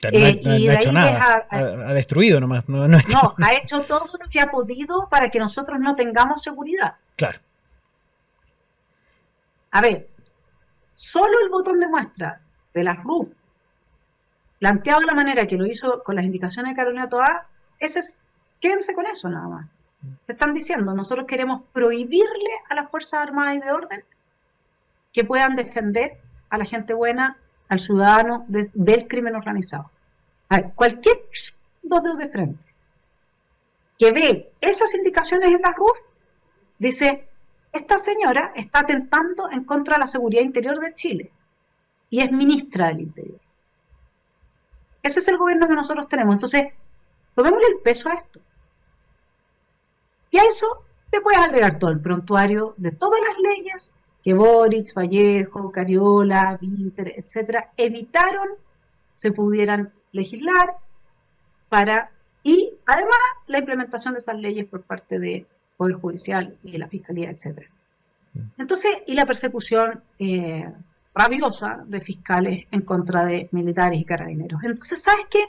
no ha hecho nada, ha destruido nomás. No ha hecho todo lo que ha podido para que nosotros no tengamos seguridad. Claro. A ver, solo el botón de muestra de la RUF, planteado de la manera que lo hizo con las indicaciones de Carolina Toá, quédense con eso nada más. Están diciendo, nosotros queremos prohibirle a las Fuerzas Armadas y de Orden que puedan defender a la gente buena, al ciudadano del crimen organizado. A ver, cualquier dos dedos de frente que ve esas indicaciones en la RUF, dice, esta señora está atentando en contra de la seguridad interior de Chile y es ministra del Interior. Ese es el gobierno que nosotros tenemos. Entonces, tomémosle el peso a esto. Y a eso te puedes agregar todo el prontuario de todas las leyes que Boric, Vallejo, Cariola, Winter, etcétera, evitaron se pudieran legislar y además la implementación de esas leyes por parte del Poder Judicial y de la Fiscalía, etcétera. Entonces, y la persecución rabiosa de fiscales en contra de militares y carabineros. Entonces, ¿sabes qué?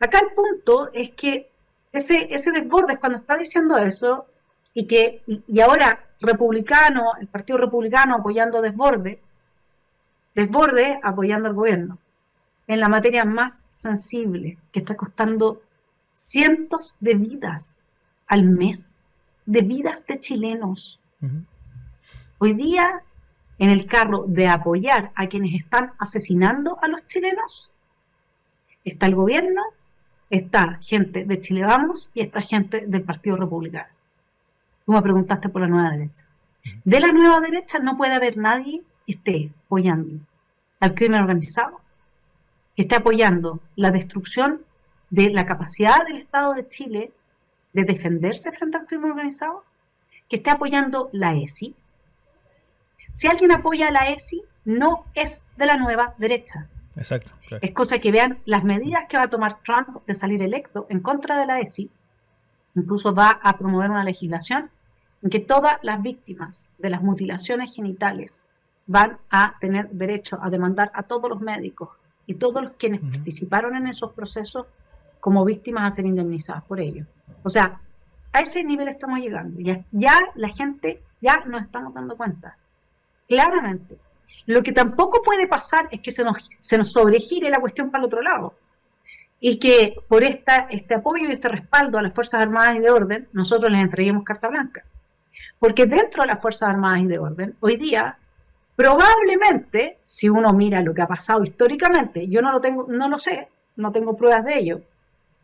Acá el punto es que ese Desbordes cuando está diciendo eso y ahora el Partido Republicano apoyando a Desbordes apoyando al gobierno en la materia más sensible que está costando cientos de vidas al mes, de vidas de chilenos. Hoy día, en el carro de apoyar a quienes están asesinando a los chilenos, está el gobierno, está gente de Chile Vamos y está gente del Partido Republicano. Tú me preguntaste por la nueva derecha. De la nueva derecha no puede haber nadie que esté apoyando al crimen organizado, que esté apoyando la destrucción de la capacidad del Estado de Chile de defenderse frente al crimen organizado, que esté apoyando la ESI. Si alguien apoya a la ESI, no es de la nueva derecha. Exacto. Claro. Es cosa que vean las medidas que va a tomar Trump de salir electo en contra de la ESI. Incluso va a promover una legislación en que todas las víctimas de las mutilaciones genitales van a tener derecho a demandar a todos los médicos y todos los quienes participaron en esos procesos como víctimas a ser indemnizadas por ello. O sea, a ese nivel estamos llegando. Ya la gente, ya nos estamos dando cuenta. Claramente. Lo que tampoco puede pasar es que se nos sobregire la cuestión para el otro lado. Y que por este apoyo y este respaldo a las Fuerzas Armadas y de Orden, nosotros les entreguemos carta blanca. Porque dentro de las Fuerzas Armadas y de Orden, hoy día, probablemente, si uno mira lo que ha pasado históricamente, yo no lo sé, no tengo pruebas de ello,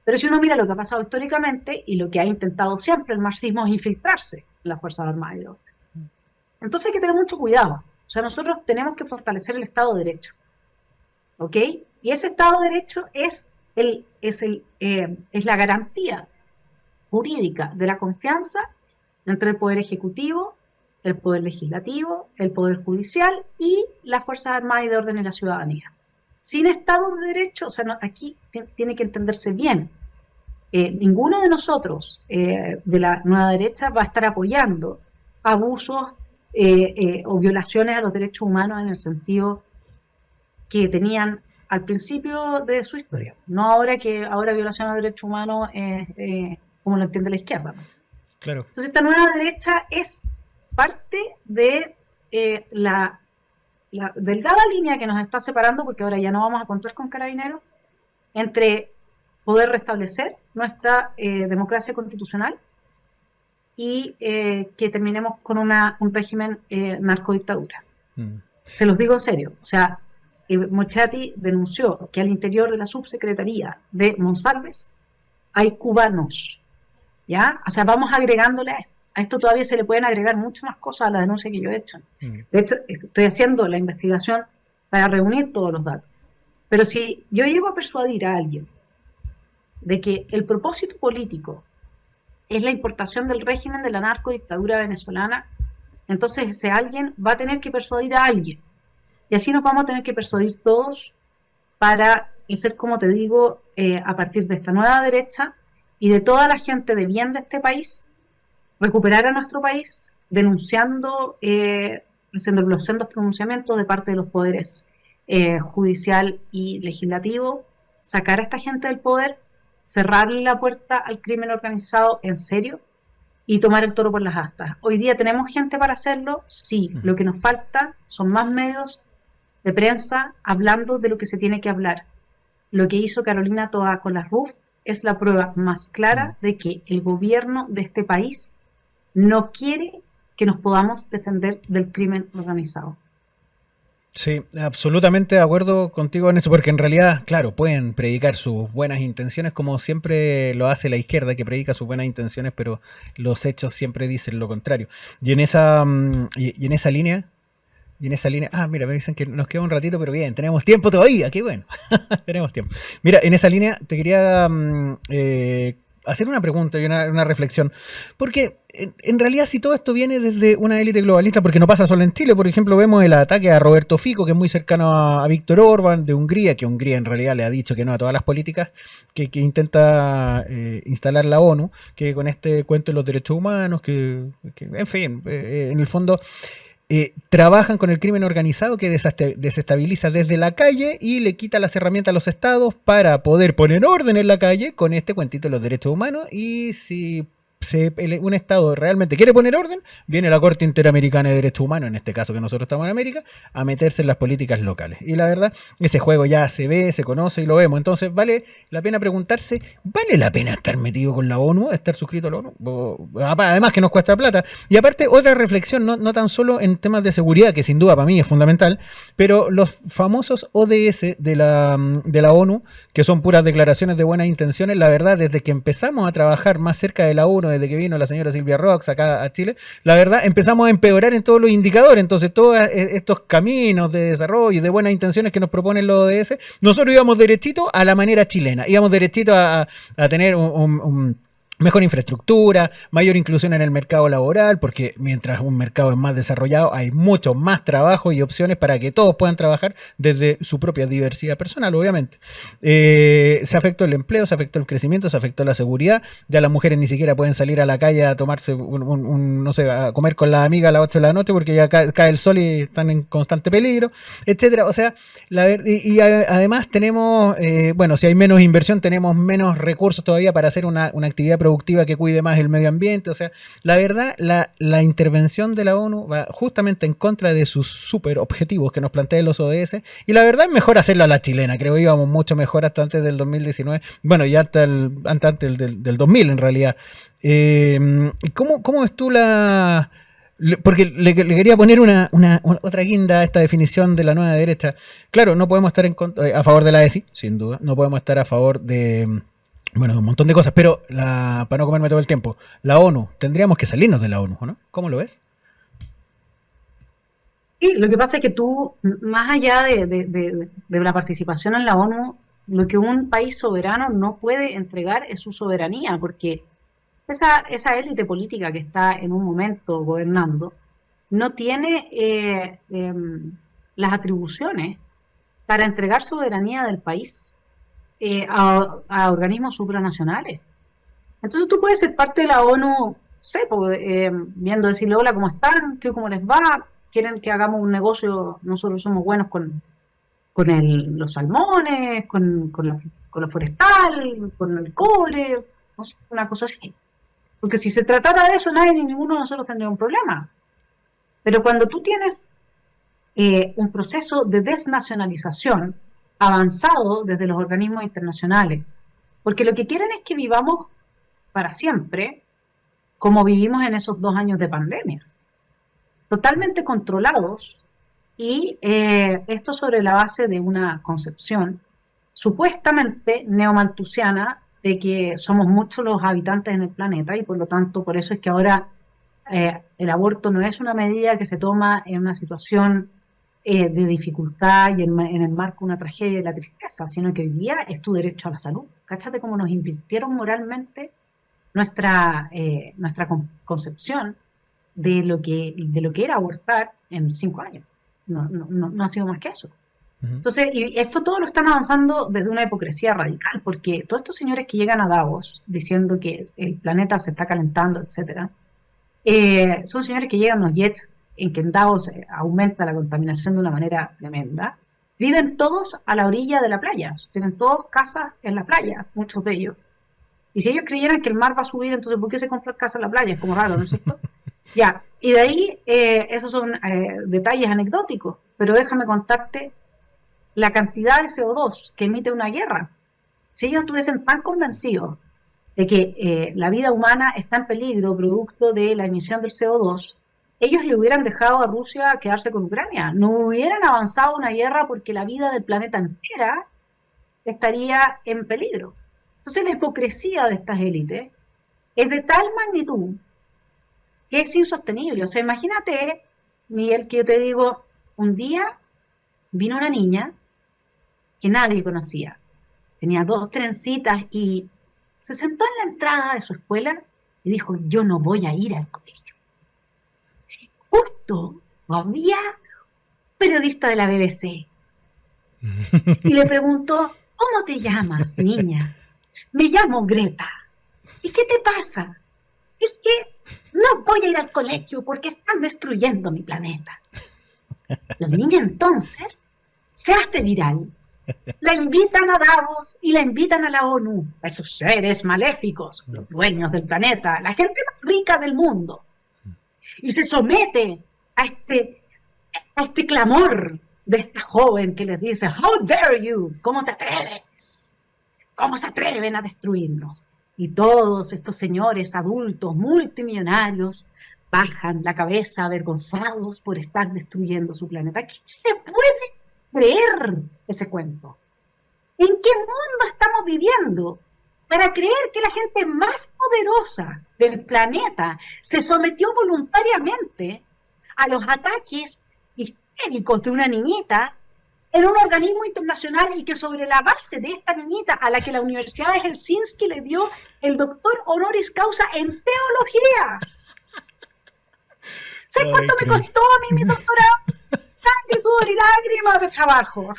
pero si uno mira lo que ha pasado históricamente y lo que ha intentado siempre el marxismo es infiltrarse en las Fuerzas Armadas y de Orden. Entonces hay que tener mucho cuidado. O sea, nosotros tenemos que fortalecer el Estado de Derecho. ¿Ok? Y ese Estado de Derecho es la garantía jurídica de la confianza entre el Poder Ejecutivo, el Poder Legislativo, el Poder Judicial y las Fuerzas Armadas y de Orden y la ciudadanía. Sin Estado de Derecho, o sea, aquí tiene que entenderse bien, ninguno de nosotros de la nueva derecha va a estar apoyando abusos o violaciones a los derechos humanos en el sentido que tenían al principio de su historia. No ahora violación a los derechos humanos como lo entiende la izquierda, ¿no? Claro. Entonces esta nueva derecha es parte de la delgada línea que nos está separando, porque ahora ya no vamos a contar con carabineros, entre poder restablecer nuestra democracia constitucional y que terminemos con un régimen narcodictadura. Se los digo en serio. O sea, Mochati denunció que al interior de la subsecretaría de Monsalves hay cubanos. ¿Ya? O sea, vamos agregándole a esto. A esto todavía se le pueden agregar mucho más cosas a la denuncia que yo he hecho. De hecho, estoy haciendo la investigación para reunir todos los datos. Pero si yo llego a persuadir a alguien de que el propósito político es la importación del régimen de la narcodictadura venezolana, Entonces ese alguien va a tener que persuadir a alguien. Y así nos vamos a tener que persuadir todos para hacer, como te digo, a partir de esta nueva derecha y de toda la gente de bien de este país, recuperar a nuestro país denunciando, haciendo los sendos pronunciamientos de parte de los poderes judicial y legislativo, sacar a esta gente del poder, cerrarle la puerta al crimen organizado en serio y tomar el toro por las astas. Hoy día tenemos gente para hacerlo, sí, lo que nos falta son más medios de prensa hablando de lo que se tiene que hablar. Lo que hizo Carolina Toa con la RUF es la prueba más clara de que el gobierno de este país no quiere que nos podamos defender del crimen organizado. Sí, absolutamente de acuerdo contigo en eso, porque en realidad, claro, pueden predicar sus buenas intenciones como siempre lo hace la izquierda, que predica sus buenas intenciones, pero los hechos siempre dicen lo contrario. Y en esa, y en esa línea, mira, me dicen que nos queda un ratito, pero bien, tenemos tiempo todavía, qué bueno, tenemos tiempo. Mira, en esa línea te quería hacer una pregunta y una reflexión, porque en realidad si todo esto viene desde una élite globalista, porque no pasa solo en Chile, por ejemplo, vemos el ataque a Roberto Fico, que es muy cercano a Víctor Orbán de Hungría, que Hungría en realidad le ha dicho que no a todas las políticas que intenta instalar la ONU, que con este cuento de los derechos humanos, que en fin, en el fondo trabajan con el crimen organizado que desestabiliza desde la calle y le quita las herramientas a los estados para poder poner orden en la calle con este cuentito de los derechos humanos. Y si un estado realmente quiere poner orden, viene la Corte Interamericana de Derechos Humanos, en este caso que nosotros estamos en América, a meterse en las políticas locales. Y la verdad, ese juego ya se ve, se conoce y lo vemos. Entonces vale la pena preguntarse, ¿vale la pena estar metido con la ONU, estar suscrito a la ONU? Además que nos cuesta plata. Y aparte, otra reflexión, no tan solo en temas de seguridad, que sin duda para mí es fundamental, pero los famosos ODS de la ONU, que son puras declaraciones de buenas intenciones, la verdad, desde que empezamos a trabajar más cerca de la ONU, desde que vino la señora Silvia Rox acá a Chile, la verdad empezamos a empeorar en todos los indicadores. Entonces todos estos caminos de desarrollo y de buenas intenciones que nos proponen los ODS, nosotros íbamos derechito a la manera chilena, íbamos derechito a tener un mejor infraestructura, mayor inclusión en el mercado laboral, porque mientras un mercado es más desarrollado, hay mucho más trabajo y opciones para que todos puedan trabajar desde su propia diversidad personal, obviamente. Se afectó el empleo, se afectó el crecimiento, se afectó la seguridad. Ya las mujeres ni siquiera pueden salir a la calle a tomarse no sé, a comer con la amiga a las 8 de la noche porque ya cae el sol y están en constante peligro, etcétera. O sea, además tenemos, bueno, si hay menos inversión, tenemos menos recursos todavía para hacer una actividad productiva que cuide más el medio ambiente. O sea, la verdad, la intervención de la ONU va justamente en contra de sus super objetivos que nos plantean los ODS, y la verdad es mejor hacerlo a la chilena. Creo que íbamos mucho mejor hasta antes del 2019, bueno, ya hasta antes del 2000 en realidad. ¿Cómo ves tú porque le quería poner otra guinda a esta definición de la nueva derecha? Claro, no podemos estar a favor de la ESI, sin duda, no podemos estar a favor de, bueno, un montón de cosas, pero para no comerme todo el tiempo, la ONU, tendríamos que salirnos de la ONU, ¿no? ¿Cómo lo ves? Sí, lo que pasa es que tú, más allá de la participación en la ONU, lo que un país soberano no puede entregar es su soberanía, porque esa élite política que está en un momento gobernando no tiene las atribuciones para entregar soberanía del país a organismos supranacionales. Entonces tú puedes ser parte de la ONU, sé, viendo decirle hola, ¿cómo están? ¿Cómo les va? ¿Quieren que hagamos un negocio? Nosotros somos buenos con los salmones, con lo forestal, con el cobre, no sé, una cosa así. Porque si se tratara de eso, nadie ni ninguno de nosotros tendría un problema. Pero cuando tú tienes un proceso de desnacionalización avanzado desde los organismos internacionales, porque lo que quieren es que vivamos para siempre como vivimos en esos 2 años de pandemia, totalmente controlados, y esto sobre la base de una concepción supuestamente neomalthusiana de que somos muchos los habitantes en el planeta y por lo tanto por eso es que ahora el aborto no es una medida que se toma en una situación de dificultad y en el marco de una tragedia y la tristeza, sino que hoy día es tu derecho a la salud. Cáchate cómo nos invirtieron moralmente nuestra concepción de lo que era abortar en 5 años. No ha sido más que eso. Entonces, y esto todo lo están avanzando desde una hipocresía radical, porque todos estos señores que llegan a Davos diciendo que el planeta se está calentando, etcétera, son señores que llegan a los jets en que en Davos aumenta la contaminación de una manera tremenda. Viven todos a la orilla de la playa, tienen todos casas en la playa, muchos de ellos. Y si ellos creyeran que el mar va a subir, entonces ¿por qué se compran casas en la playa? Es como raro, ¿no es cierto? Ya, y de ahí esos son detalles anecdóticos, pero déjame contarte la cantidad de CO2 que emite una guerra. Si ellos estuviesen tan convencidos de que la vida humana está en peligro producto de la emisión del CO2, ellos le hubieran dejado a Rusia quedarse con Ucrania. No hubieran avanzado una guerra porque la vida del planeta entera estaría en peligro. Entonces la hipocresía de estas élites es de tal magnitud que es insostenible. O sea, imagínate, Miguel, que yo te digo, un día vino una niña que nadie conocía, tenía 2 trencitas y se sentó en la entrada de su escuela y dijo, yo no voy a ir al colegio. Justo había un periodista de la BBC y le preguntó, ¿cómo te llamas, niña? Me llamo Greta. ¿Y qué te pasa? Es que no voy a ir al colegio porque están destruyendo mi planeta. La niña entonces se hace viral. La invitan a Davos y la invitan a la ONU, a esos seres maléficos, los dueños del planeta, la gente más rica del mundo. Y se somete a este clamor de esta joven que les dice, "How dare you? ¿Cómo te atreves? ¿Cómo se atreven a destruirnos?" Y todos estos señores adultos multimillonarios bajan la cabeza avergonzados por estar destruyendo su planeta. ¿Qué se puede creer ese cuento? ¿En qué mundo estamos viviendo para creer que la gente más poderosa del planeta se sometió voluntariamente a los ataques histéricos de una niñita en un organismo internacional y que sobre la base de esta niñita a la que la Universidad de Helsinki le dio el doctor honoris causa en teología? ¿Sabes cuánto me costó a mí mi doctorado? Sangre, sudor y lágrimas de trabajo.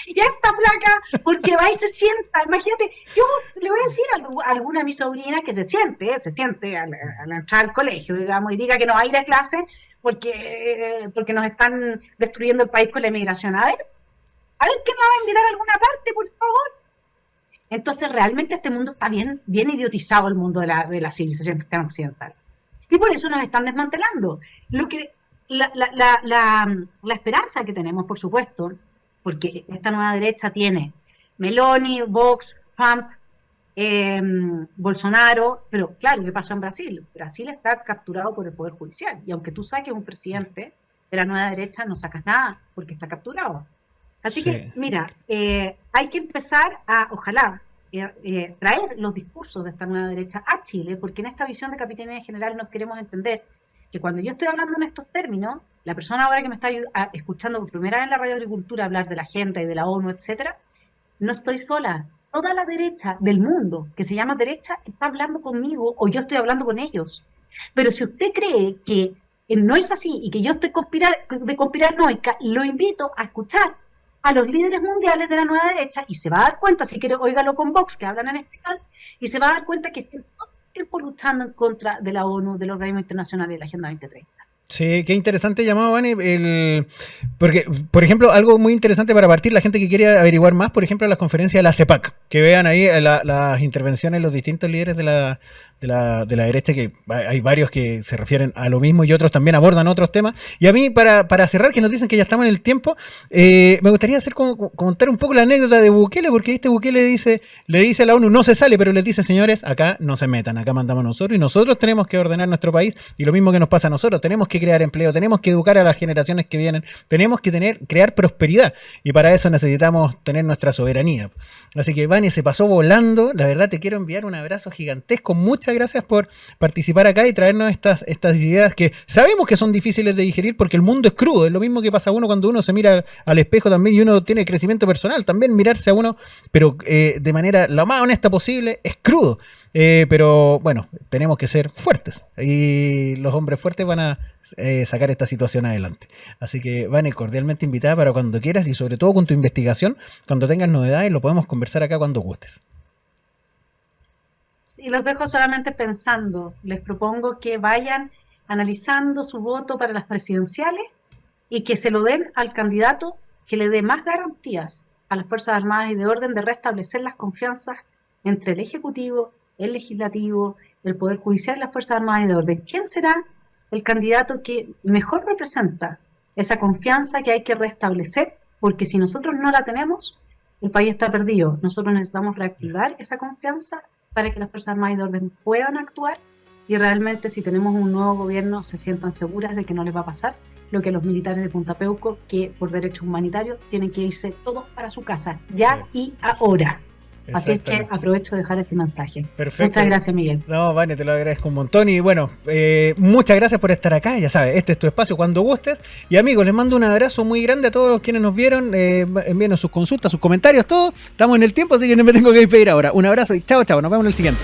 Y esta placa, porque va y se sienta, imagínate, yo le voy a decir a alguna de mis sobrinas que se siente al entrar al colegio, digamos, y diga que no va a ir a clase porque nos están destruyendo el país con la inmigración. A ver quién la va a invitar a alguna parte, por favor. Entonces, realmente este mundo está bien idiotizado, el mundo de la civilización cristiana occidental. Y por eso nos están desmantelando. La esperanza que tenemos, por supuesto, porque esta nueva derecha tiene Meloni, Vox, Trump, Bolsonaro, pero claro, ¿qué pasó en Brasil? Brasil está capturado por el Poder Judicial, y aunque tú saques un presidente de la nueva derecha, no sacas nada, porque está capturado. Así que, mira, hay que empezar a, ojalá, traer los discursos de esta nueva derecha a Chile, porque en esta visión de capitanía general nos queremos entender que cuando yo estoy hablando en estos términos, la persona ahora que me está escuchando por primera vez en la Radio Agricultura hablar de la agenda y de la ONU, etcétera, no estoy sola. Toda la derecha del mundo, que se llama derecha, está hablando conmigo o yo estoy hablando con ellos. Pero si usted cree que no es así y que yo estoy de conspiranoica, lo invito a escuchar a los líderes mundiales de la nueva derecha y se va a dar cuenta, si quiere, óigalo con Vox, que hablan en español, y se va a dar cuenta que están todo el tiempo luchando en contra de la ONU, del organismo internacional y de la Agenda 2030. Sí, qué interesante llamado, Vane, porque, por ejemplo, algo muy interesante para partir, la gente que quiere averiguar más, por ejemplo, las conferencias de la CEPAC, que vean ahí las intervenciones de los distintos líderes de la derecha, que hay varios que se refieren a lo mismo y otros también abordan otros temas. Y a mí, para cerrar, que nos dicen que ya estamos en el tiempo, me gustaría contar un poco la anécdota de Bukele, porque este Bukele le dice a la ONU, no se sale, pero les dice, señores, acá no se metan, acá mandamos nosotros y nosotros tenemos que ordenar nuestro país, y lo mismo que nos pasa a nosotros, tenemos que crear empleo, tenemos que educar a las generaciones que vienen, tenemos que crear prosperidad, y para eso necesitamos tener nuestra soberanía. Así que, Vane, se pasó volando, la verdad te quiero enviar un abrazo gigantesco, muchas gracias por participar acá y traernos estas ideas que sabemos que son difíciles de digerir porque el mundo es crudo, es lo mismo que pasa a uno cuando uno se mira al espejo también y uno tiene crecimiento personal, también mirarse a uno, pero de manera lo más honesta posible, es crudo. pero bueno, tenemos que ser fuertes y los hombres fuertes van a sacar esta situación adelante. Así que, Vane, cordialmente invitada para cuando quieras y sobre todo con tu investigación, cuando tengas novedades, lo podemos conversar acá cuando gustes. Y los dejo solamente pensando. Les propongo que vayan analizando su voto para las presidenciales y que se lo den al candidato que le dé más garantías a las Fuerzas Armadas y de orden de restablecer las confianzas entre el Ejecutivo, el Legislativo, el Poder Judicial y las Fuerzas Armadas y de orden. ¿Quién será el candidato que mejor representa esa confianza que hay que restablecer? Porque si nosotros no la tenemos, el país está perdido. Nosotros necesitamos reactivar esa confianza para que las Fuerzas Armadas y de orden puedan actuar y realmente si tenemos un nuevo gobierno se sientan seguras de que no les va a pasar lo que los militares de Punta Peuco, que por derechos humanitarios tienen que irse todos para su casa, ya y ahora. Así es que aprovecho de dejar ese mensaje. Perfecto. Muchas gracias, Miguel. No, Vane, te lo agradezco un montón. Y bueno, muchas gracias por estar acá. Ya sabes, este es tu espacio cuando gustes. Y amigos, les mando un abrazo muy grande a todos los quienes nos vieron. Envíenos sus consultas, sus comentarios, todo. Estamos en el tiempo, así que no me tengo que despedir ahora. Un abrazo y chao, chao. Nos vemos en el siguiente.